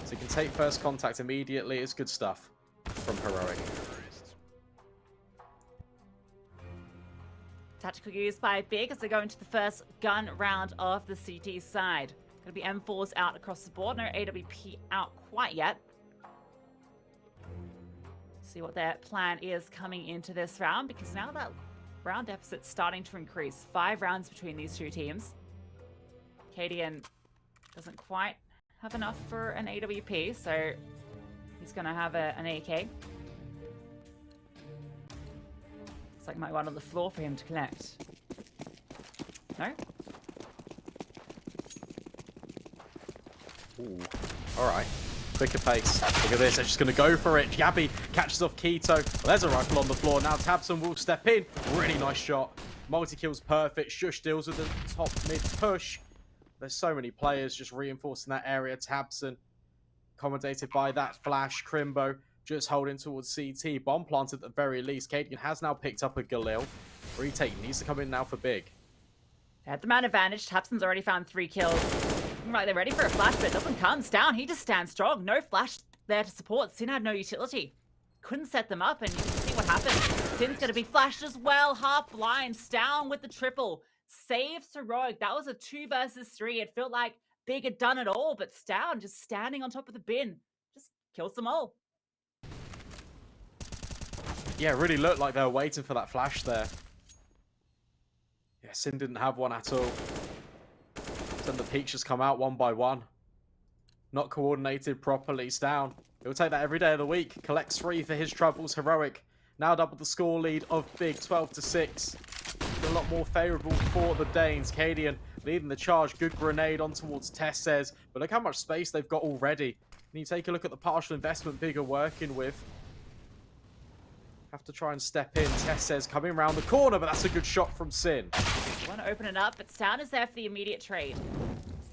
So he can take first contact immediately. It's good stuff from Heroic. Tactical used by Big as they go into the first gun round of the CT side. Going to be M4s out across the board. No AWP out quite yet. See what their plan is coming into this round, because now that round deficit's starting to increase. 5 rounds between these 2 teams. Cadian doesn't quite have enough for an AWP, so he's going to have an AK. Looks like might one on the floor for him to collect. No? Ooh, alright. Quicker pace. Look at this, they're just going to go for it. Yabi catches off Keto. Well, there's a rifle on the floor. Now tabseN will step in. Really nice shot. Multi-kill's perfect. sjuush deals with the top mid push. There's so many players just reinforcing that area. tabseN accommodated by that flash. Crimbo just holding towards CT. Bomb planted at the very least. Cadian has now picked up a Galil. Retake needs to come in now for Big. They had the man advantage. tabseN's already found 3 kills. Right, they're ready for a flash, but it doesn't come. stavn, he just stands strong. No flash there to support. sjuush had no utility. Couldn't set them up, and you can see what happened. sjuush's going to be flashed as well. Half blind. stavn with the triple. Saves Heroic. That was a 2 versus 3. It felt like Big had done it all, but stavn just standing on top of the bin. Just kills them all. Yeah, it really looked like they were waiting for that flash there. Yeah, sjuush didn't have one at all. Then the peaks just come out one by one. Not coordinated properly. stavn. He'll take that every day of the week. Collects 3 for his troubles. Heroic Now double the score lead of Big, 12-6. A lot more favourable for the Danes. Cadian leading the charge. Good grenade on towards tabseN. But look how much space they've got already. And you take a look at the partial investment Big are working with. Have to try and step in. tabseN coming around the corner, but that's a good shot from sjuush. You want to open it up, but stavn is there for the immediate trade.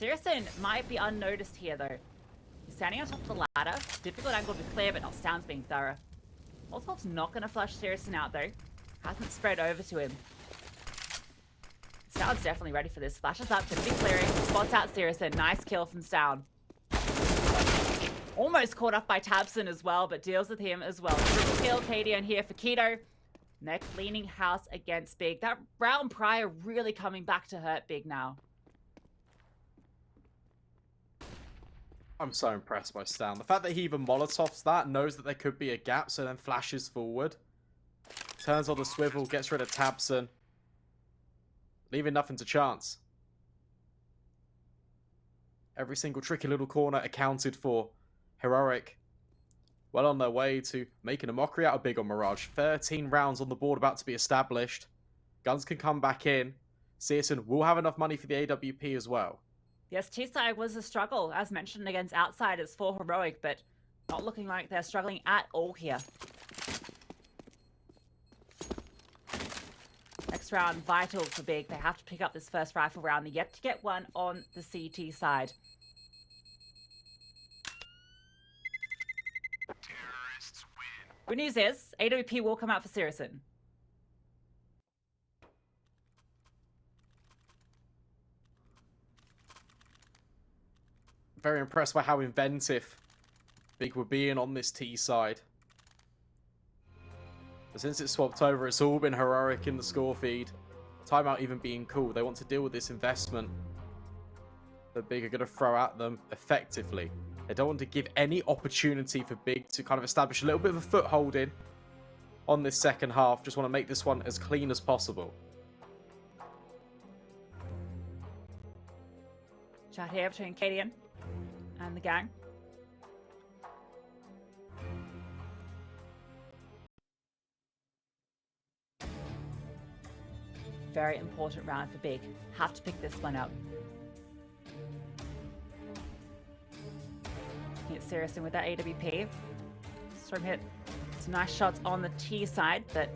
sjuush might be unnoticed here, though. He's standing on top of the ladder. Difficult angle to clear, but not stavn's being thorough. Molotov's not going to flush sjuush out, though. Hasn't spread over to him. stavn's definitely ready for this. Flashes up, going to be clearing. Spots out sjuush. Nice kill from stavn. Almost caught up by tabseN as well, but deals with him as well. Triple kill, Cadian here for k1to. Neck leaning house against Big. That round prior really coming back to hurt Big now. I'm so impressed by stavn. The fact that he even Molotovs that, knows that there could be a gap, so then flashes forward. Turns on the swivel, gets rid of tabseN. Leaving nothing to chance. Every single tricky little corner accounted for. Heroic, well on their way to making a mockery out of Big on Mirage. 13 rounds on the board about to be established. Guns can come back in. sjuush will have enough money for the AWP as well. Yes, T-side was a struggle, as mentioned, against outsiders for Heroic, but not looking like they're struggling at all here. Next round, vital for Big. They have to pick up this first rifle round. They're yet to get one on the CT side. Good news is, AWP will come out for sjuush. Very impressed by how inventive Big were being on this T side. But since it's swapped over, it's all been Heroic in the score feed. Timeout even being cool. They want to deal with this investment that Big are going to throw at them effectively. They don't want to give any opportunity for Big to kind of establish a little bit of a foothold in on this second half. Just want to make this one as clean as possible. Chat here between Cadian and the gang. Very important round for Big. Have to pick this one up. Hit sjuush with that AWP. Storm hit some nice shots on the T side, but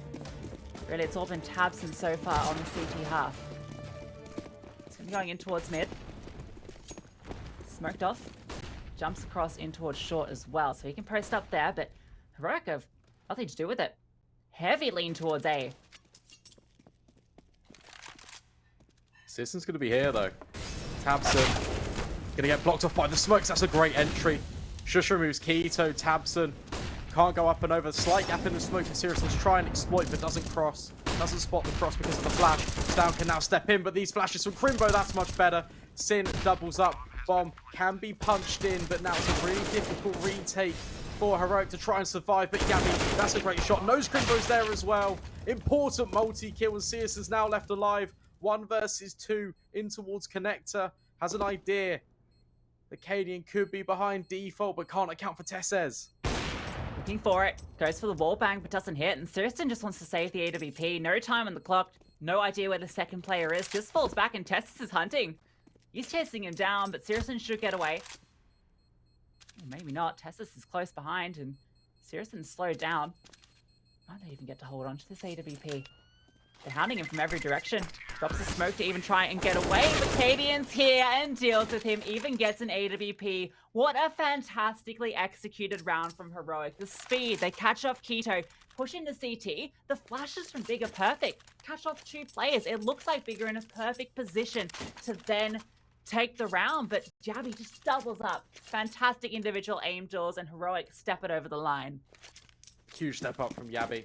really it's all been tabseN so far on the CT half. It's going to be going in towards mid. Smoked off. Jumps across in towards short as well, so he can post up there, but Heroic have nothing to do with it. Heavy lean towards A. sjuush's going to be here though. tabseN going to get blocked off by the smokes. That's a great entry. sjuush removes k1to. tabseN can't go up and over. Slight gap in the smoke for sjuush. Let's try and exploit, but doesn't cross. Doesn't spot the cross because of the flash. stavn can now step in, but these flashes from Crimbo, that's much better. sjuush doubles up. Bomb can be punched in, but now it's a really difficult retake for Heroic to try and survive. But Gabby, that's a great shot. Nose Crimbo's there as well. Important multi-kill, and sjuush is now left alive. 1 versus 2 in towards connector. Has an idea. The Cadian could be behind default, but can't account for tabseN. Looking for it. Goes for the wall bang, but doesn't hit. And sjuush just wants to save the AWP. No time on the clock. No idea where the second player is. Just falls back and tabseN is hunting. He's chasing him down, but sjuush should get away. Or maybe not. tabseN is close behind, and sjuush's slowed down. Might they even get to hold on to this AWP? They're hounding him from every direction. Drops the smoke to even try and get away, but Cadian's here and deals with him. Even gets an AWP. What a fantastically executed round from Heroic. The speed, they catch off k1to, push into CT. The flashes from Big are perfect. Catch off 2 players. It looks like Big are in a perfect position to then take the round, but Jabby just doubles up. Fantastic individual aim doors, and Heroic step it over the line. Huge step up from Jabby.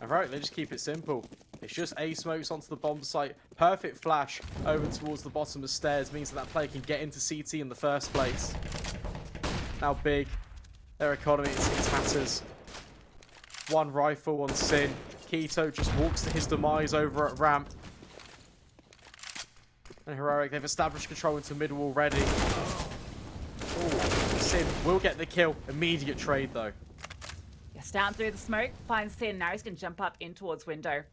And right, they just keep it simple. It's just A smokes onto the bomb site. Perfect flash over towards the bottom of stairs means that player can get into CT in the first place. Now Big, their economy is in tatters. 1 rifle on sjuush. k1to just walks to his demise over at ramp. And Heroic, they've established control into middle already. Ooh, sjuush will get the kill. Immediate trade though. Yeah, stavn through the smoke, finds sjuush, now he's going to jump up in towards window.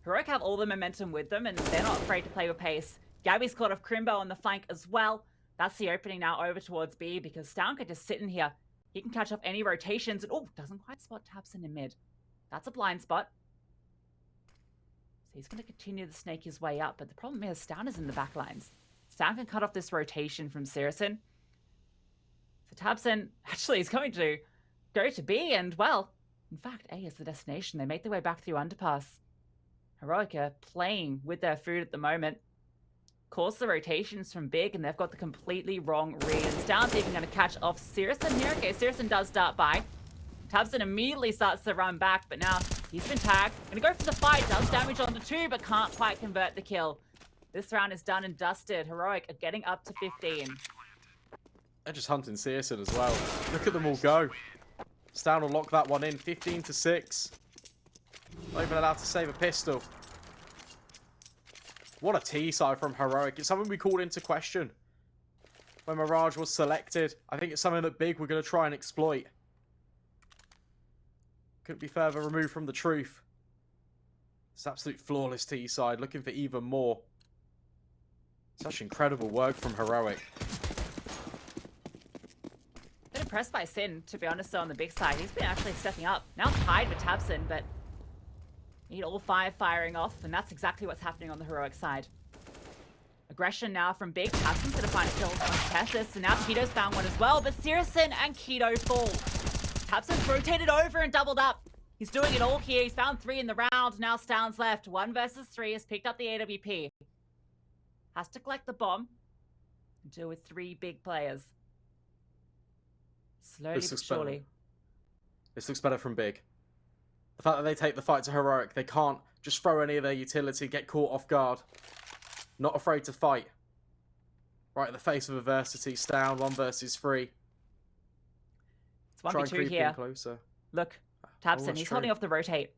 Heroic have all the momentum with them, and they're not afraid to play with pace. Gabby's caught off Crimbo on the flank as well. That's the opening now over towards B, because stavn could just sit in here. He can catch off any rotations, and oh, doesn't quite spot tabseN in mid. That's a blind spot. So he's going to continue to snake his way up, but the problem is stavn is in the back lines. stavn can cut off this rotation from sjuush. So tabseN actually is going to go to B, and well, in fact, A is the destination. They make their way back through underpass. Heroic are playing with their food at the moment. Course the rotations from Big, and they've got the completely wrong read. And stavn's even going to catch off sjuush here. Okay, sjuush does dart by. tabseN immediately starts to run back, but now he's been tagged. Going to go for the fight. Does damage on the 2, but can't quite convert the kill. This round is done and dusted. Heroic are getting up to 15. They're just hunting sjuush as well. Look at them all go. stavn will lock that one in. 15-6. Not even allowed to save a pistol. What a T-side from Heroic. It's something we called into question when Mirage was selected. I think it's something that Big we're going to try and exploit. Couldn't be further removed from the truth. It's absolute flawless T-side. Looking for even more. Such incredible work from Heroic. Been impressed by sjuush, to be honest, though, on the Big side. He's been actually stepping up. Now tied with tabseN, but need all 5 firing off, and that's exactly what's happening on the Heroic side. Aggression now from Big. tabseN's going to find a kill on Tessus, and now Keto's found one as well, but sjuush and Keto fall. tabseN's rotated over and doubled up. He's doing it all here. He's found 3 in the round. Now stavn's left. 1 versus 3 has picked up the AWP. Has to collect the bomb and deal with 3 big players. Slowly but surely. This looks better from Big. The fact that they take the fight to Heroic, they can't just throw any of their utility, get caught off guard. Not afraid to fight. Right in the face of adversity. stavn 1 versus 3. It's 1v2 here. Closer. Look, tabseN, he's holding off the rotate.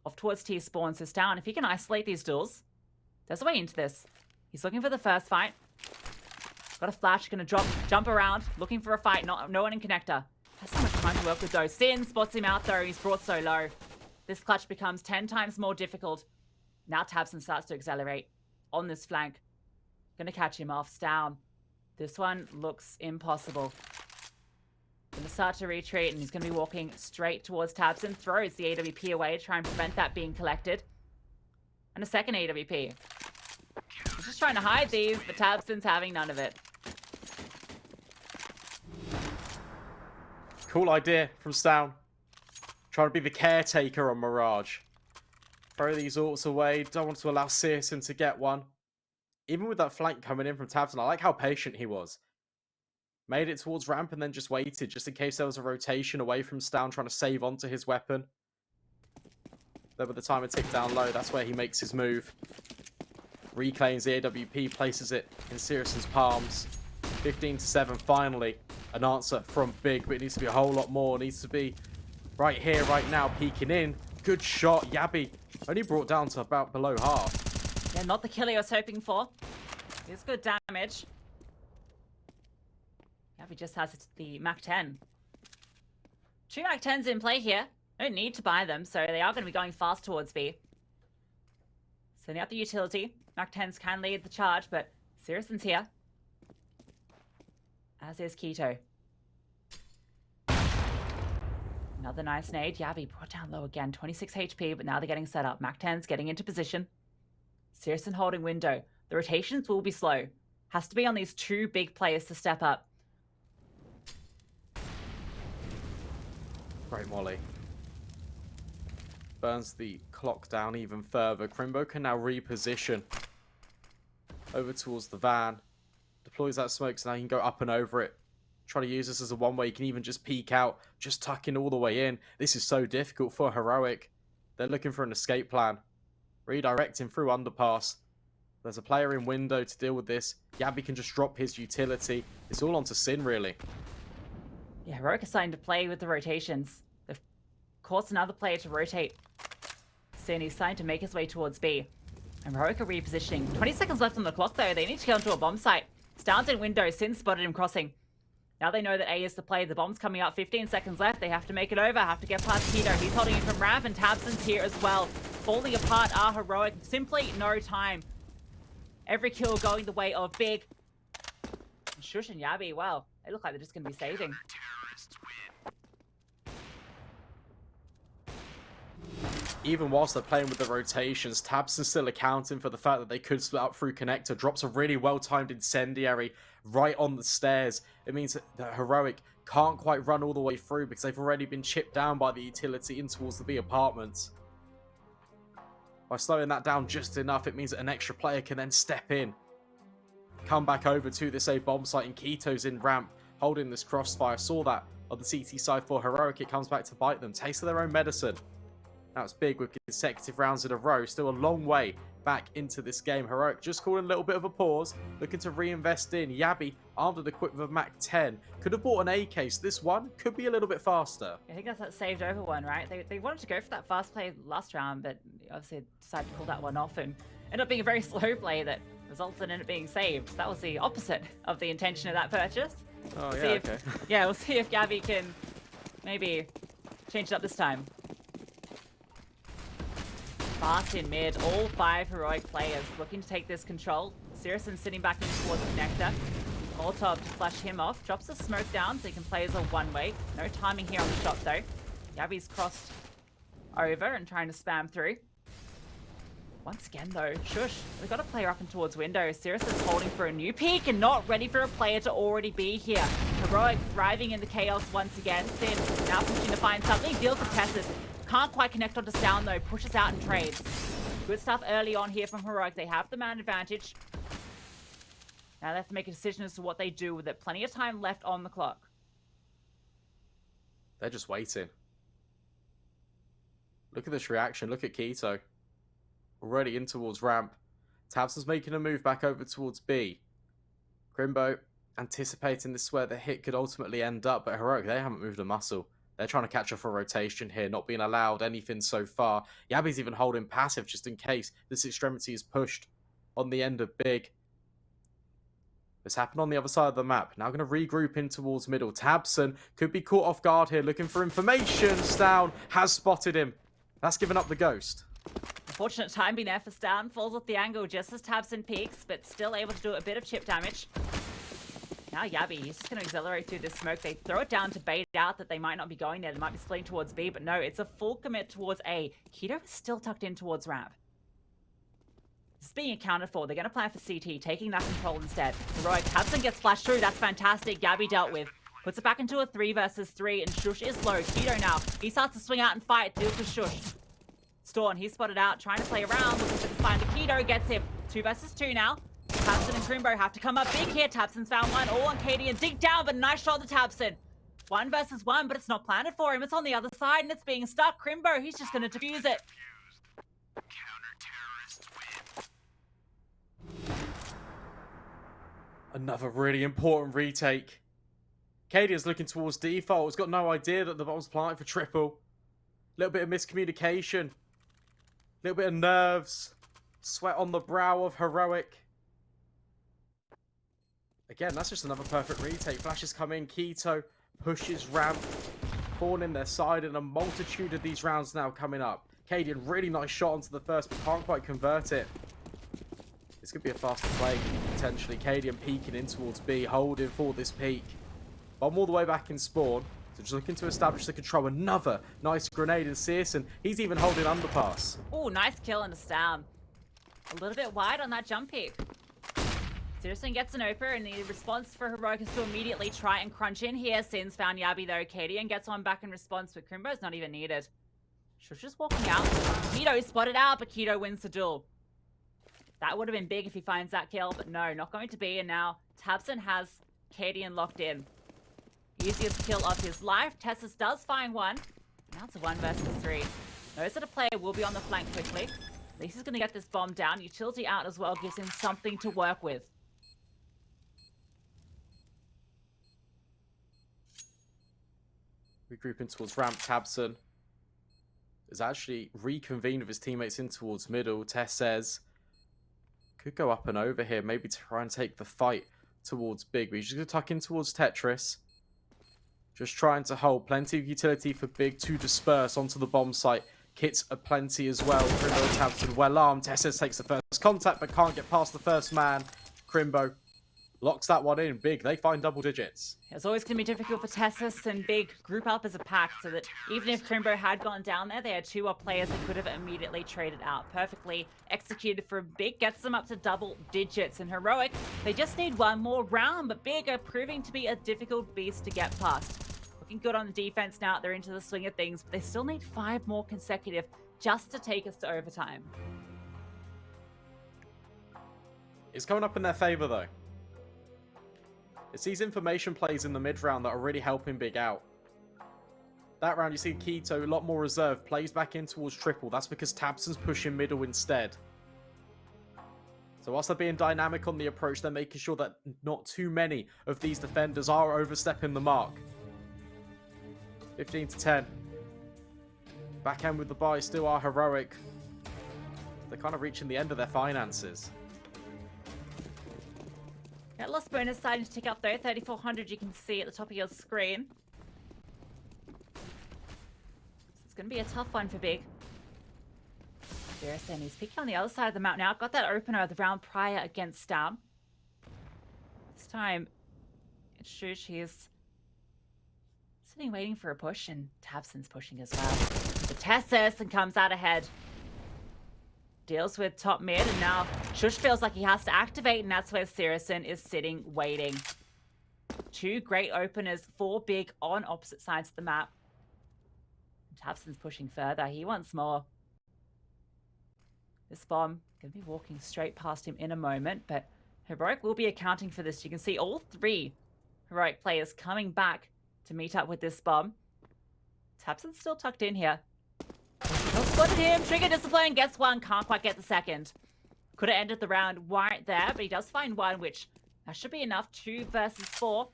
Off towards T spawn. So stavn, if he can isolate these duels, there's a way into this. He's looking for the first fight. Got a flash, gonna jump around, looking for a fight. No one in connector. Has so much time to work with though. sjuush spots him out though. He's brought so low. This clutch becomes 10 times more difficult. Now tabseN starts to accelerate on this flank. Gonna catch him off. stavn. This one looks impossible. Gonna start to retreat, and he's gonna be walking straight towards tabseN. Throws the AWP away to try and prevent that being collected. And a second AWP. He's just trying to hide these, but tabseN's having none of it. Cool idea from stavn. Trying to be the caretaker on Mirage. Throw these ults away. Don't want to allow sjuush to get one. Even with that flank coming in from tabseN, I like how patient he was. Made it towards ramp and then just waited, just in case there was a rotation away from stavn trying to save onto his weapon. Then with the timer ticked down low, that's where he makes his move. Reclaims the AWP, places it in sjuush's palms. 15-7, finally. An answer from Big, but it needs to be a whole lot more. It needs to be right here, right now, peeking in. Good shot. Yabby only brought down to about below half. Yeah, not the kill he was hoping for. It's good damage. Yabby just has the MAC-10. 2 MAC-10s in play here. No need to buy them, so they are going to be going fast towards B. Sending out the utility. MAC-10s can lead the charge, but sjuush's here. As is Keto. Another nice nade. Yabby brought down low again. 26 HP, but now they're getting set up. MAC-10's getting into position. sjuush holding window. The rotations will be slow. Has to be on these 2 big players to step up. Great molly. Burns the clock down even further. Crimbo can now reposition over towards the van. Deploys that smoke so now he can go up and over it. Try to use this as a one-way. You can even just peek out, just tuck in all the way in. This is so difficult for Heroic. They're looking for an escape plan. Redirecting through underpass. There's a player in window to deal with this. Yabby can just drop his utility. It's all onto sjuush, really. Yeah, Heroic is starting to play with the rotations. They've caused another player to rotate. Soon he's starting to make his way towards B. And Heroic are repositioning. 20 seconds left on the clock, though. They need to go onto a bomb site. stavn's in window. sjuush spotted him crossing. Now they know that A is the play. The bomb's coming up, 15 seconds left. They have to make it over, have to get past Keto. He's holding it from ramp, and tabseN's here as well. Falling apart are Heroic. Simply no time. Every kill going the way of Big. sjuush and Yabi, well, they look like they're just going to be saving. Even whilst they're playing with the rotations, tabseN's still accounting for the fact that they could split up through connector. Drops a really well-timed incendiary right on the stairs. It means that Heroic can't quite run all the way through because they've already been chipped down by the utility in towards the B apartments. By slowing that down just enough, it means that an extra player can then step in. Come back over to this A bomb site, and Keto's in ramp, holding this crossfire. Saw that on the CT side for Heroic. It comes back to bite them. Taste of their own medicine. Now it's Big with consecutive rounds in a row. Still a long way back into this game. Heroic just calling a little bit of a pause. Looking to reinvest in. Yabi, armed with the equip with a Mac 10. Could have bought an A case. This one could be a little bit faster. I think that's that saved over one, right? They wanted to go for that fast play last round, but obviously decided to pull that one off and ended up being a very slow play that resulted in it being saved. So that was the opposite of the intention of that purchase. Oh, We'll yeah, okay. Yeah, we'll see if Yabi can maybe change it up this time. Fast in mid, all 5 Heroic players looking to take this control. sjuush sitting back in towards the connector. Molotov to flush him off. Drops the smoke down so he can play as a one-way. No timing here on the shot though. Yabi's crossed over and trying to spam through. Once again though, sjuush, they've got a player up and towards window. sjuush is holding for a new peek and not ready for a player to already be here. Heroic thriving in the chaos once again. Sin now pushing to find something. Deals with Tessus. Can't quite connect onto stavn though. Pushes out and trades. Good stuff early on here from Heroic. They have the man advantage. Now they have to make a decision as to what they do with it. Plenty of time left on the clock. They're just waiting. Look at this reaction. Look at Keto. Already in towards ramp. tabseN's making a move back over towards B. Crimbo anticipating this where the hit could ultimately end up, but Heroic, they haven't moved a muscle. They're trying to catch up for rotation here, not being allowed anything so far. Yabi's even holding passive just in case this extremity is pushed on the end of Big. This happened on the other side of the map. Now going to regroup in towards middle. tabseN could be caught off guard here, looking for information. stavn has spotted him. That's given up the ghost. Unfortunate timing there for stavn. Falls off the angle just as tabseN peaks, but still able to do a bit of chip damage. Now Yabi, he's just going to accelerate through this smoke. They throw it down to bait out that they might not be going there. They might be splitting towards B, but no, it's a full commit towards A. Keto is still tucked in towards ramp. This is being accounted for. They're going to plan for CT, taking that control instead. Heroic, tabseN gets flashed through. That's fantastic. Yabi dealt with. Puts it back into a 3 versus 3, and sjuush is low. Keto now, he starts to swing out and fight. Deals with sjuush. Storm, he's spotted out, trying to play around. Looking for the find. The Keto gets him. 2 versus 2 now. tabseN and Crimbo have to come up big here. tabseN's found one, all on Katie, and dig down, but nice shot to tabseN. 1 versus 1, but it's not planted for him. It's on the other side, and it's being stuck. Crimbo, he's just going to defuse it. Another really important retake. Katie is looking towards default. He's got no idea that the bomb's planted for triple. Little bit of miscommunication. Little bit of nerves. Sweat on the brow of Heroic. Again, that's just another perfect retake. Flashes come in. Keto pushes ramp. Fawn in their side, and a multitude of these rounds now coming up. Cadian, really nice shot onto the first, but can't quite convert it. This could be a faster play, potentially. Cadian peeking in towards B, holding for this peak. Bomb all the way back in spawn. So just looking to establish the control. Another nice grenade in sjuush, and he's even holding underpass. Oh, nice kill in the stavn. A little bit wide on that jump peak. sjuush gets an oper, and the response for Heroic is to immediately try and crunch in here. Sin's found Yabi though. Cadian gets one back in response, but Crimbo's not even needed. sjuush just walking out. Keto spotted out, but Keto wins the duel. That would have been big if he finds that kill, but no, not going to be. And now tabseN has Cadian locked in. Easiest kill of his life. Tessus does find one. Now it's a 1 versus 3. Knows that a player will be on the flank quickly. At least he's going to get this bomb down. Utility out as well gives him something to work with. Regrouping towards ramp. tabseN is actually reconvened with his teammates in towards middle. Tess says could go up and over here, maybe try and take the fight towards Big. But he's just going to tuck in towards Tetris. Just trying to hold. Plenty of utility for Big to disperse onto the bomb site. Kits are plenty as well. Crimbo and tabseN well armed. tabseN takes the first contact, but can't get past the first man. Crimbo locks that one in. Big, they find double digits. It's always going to be difficult for tabseN and Big group up as a pack, so that even if Crimbo had gone down there, they had two players that could have immediately traded out. Perfectly executed for Big, gets them up to double digits. And Heroic, they just need one more round, but Big are proving to be a difficult beast to get past. Looking good on the defense now. They're into the swing of things, but they still need 5 more consecutive just to take us to overtime. It's coming up in their favor, though. It's these information plays in the mid round that are really helping Big out. That round, you see Keto, a lot more reserve, plays back in towards triple. That's because tabseN's pushing middle instead. So whilst they're being dynamic on the approach, they're making sure that not too many of these defenders are overstepping the mark. 15 to 10. Backhand with the buy still are Heroic. They're kind of reaching the end of their finances. That loss bonus starting to tick up though. 3,400 you can see at the top of your screen. It's going to be a tough one for Big. sjuush, he's picking on the other side of the map now. Got that opener of the round prior against stavn. This time, it's sjuush. He's sitting waiting for a push, and tabseN's pushing as well. The tabseN comes out ahead. Deals with top mid, and now sjuush feels like he has to activate, and that's where sjuush is sitting waiting. Two great openers for Big on opposite sides of the map. tabseN's pushing further. He wants more. This bomb going to be walking straight past him in a moment, but Heroic will be accounting for this. You can see all 3 Heroic players coming back to meet up with this bomb. tabseN's still tucked in here. Not spotted him. Trigger discipline, gets one, can't quite get the second. Could have ended the round right there, but he does find one, which that should be enough. 2 versus 4.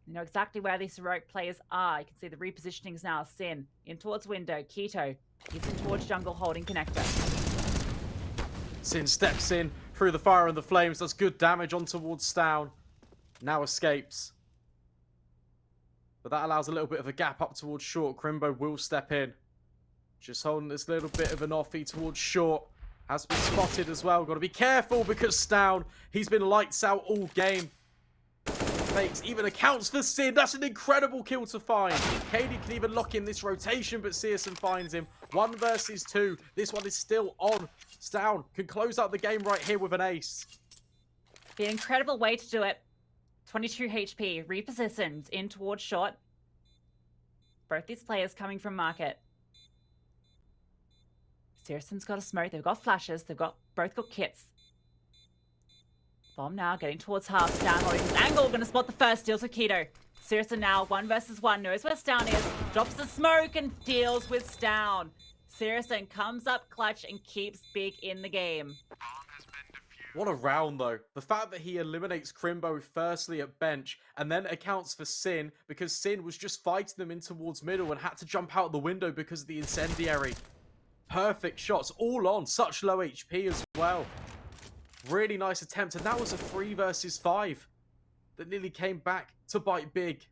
You know exactly where these Heroic players are. You can see the repositionings now. sjuush in towards window. Keto, he's in towards jungle holding connector. sjuush steps in through the fire and the flames. Does good damage on towards stavn. Now escapes. But that allows a little bit of a gap up towards short. Crimbo will step in. Just holding this little bit of an offie towards short. Has been spotted as well. Got to be careful because stavn, he's been lights out all game. Fakes even accounts for sjuush. That's an incredible kill to find. KD can even lock in this rotation, but stavn finds him. 1 versus 2. This one is still on. stavn can close out the game right here with an ace. Be an incredible way to do it. 22 HP, repositioned in towards short. Both these players coming from market. sjuush's got a smoke. They've got flashes. They've both got kits. Bomb now getting towards half. stavn holding his angle. Going to spot the first. Deals with Keto. sjuush now 1 versus 1. Knows where stavn is. Drops the smoke and deals with stavn. sjuush comes up clutch and keeps Big in the game. What a round, though. The fact that he eliminates Crimbo firstly at bench and then accounts for sjuush because sjuush was just fighting them in towards middle and had to jump out the window because of the incendiary. Perfect shots, all on such low HP as well. Really nice attempt, and that was a 3 versus 5 that nearly came back to bite Big.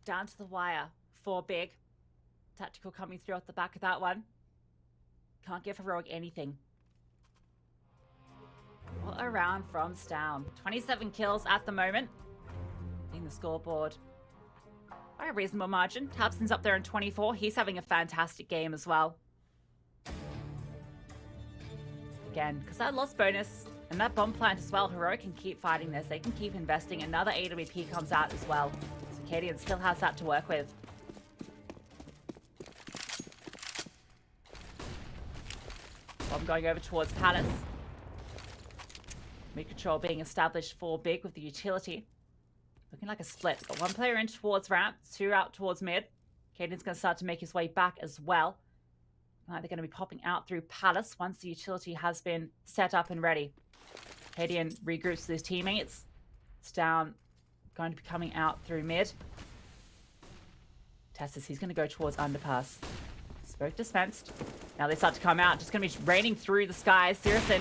Down to the wire for Big. Tactical coming through off the back of that one. Can't give Heroic anything. What a round from stavn. 27 kills at the moment. In the scoreboard. By a reasonable margin. tabseN's up there in 24. He's having a fantastic game as well. Again, because that loss bonus and that bomb plant as well, Heroic can keep fighting this. They can keep investing. Another AWP comes out as well. So Cadian still has that to work with. Bomb going over towards Palace. Mid control being established for Big with the utility. Looking like a split. Got 1 player in towards ramp, 2 out towards mid. Caden's going to start to make his way back as well. They're going to be popping out through Palace once the utility has been set up and ready. Cadian regroups with his teammates. stavn going to be coming out through mid. tabseN, he's going to go towards underpass. Smoke dispensed. Now they start to come out. Just going to be raining through the skies. sjuush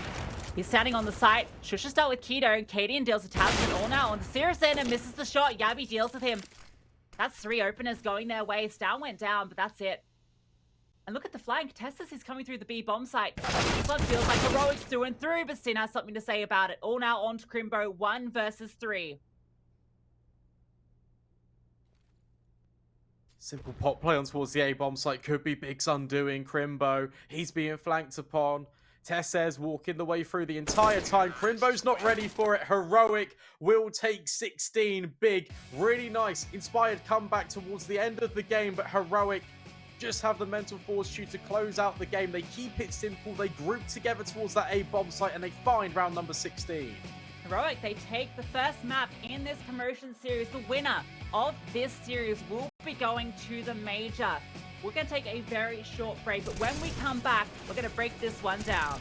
He's standing on the site. sjuush is dealt with Keto. Cadian deals with tabseN all now on the serious end and misses the shot. Yabby deals with him. That's 3 openers going their way. stavn went down, but that's it. And look at the flying contestants. He's coming through the B bomb site. This one feels like heroics through and through, but sjuush has something to say about it. All now on to Crimbo, 1 versus 3. Simple pop play on towards the A bomb site could be Big's undoing. Crimbo, he's being flanked upon. tabseN's walking the way through the entire time. Crimbo's not ready for it. Heroic will take 16. Big, really nice, inspired comeback towards the end of the game, but Heroic just have the mental fortitude to close out the game. They keep it simple. They group together towards that A bomb site and they find round number 16. Heroic, they take the first map in this promotion series. The winner of this series will be going to the major. We're going to take a very short break, but when we come back, we're going to break this one down.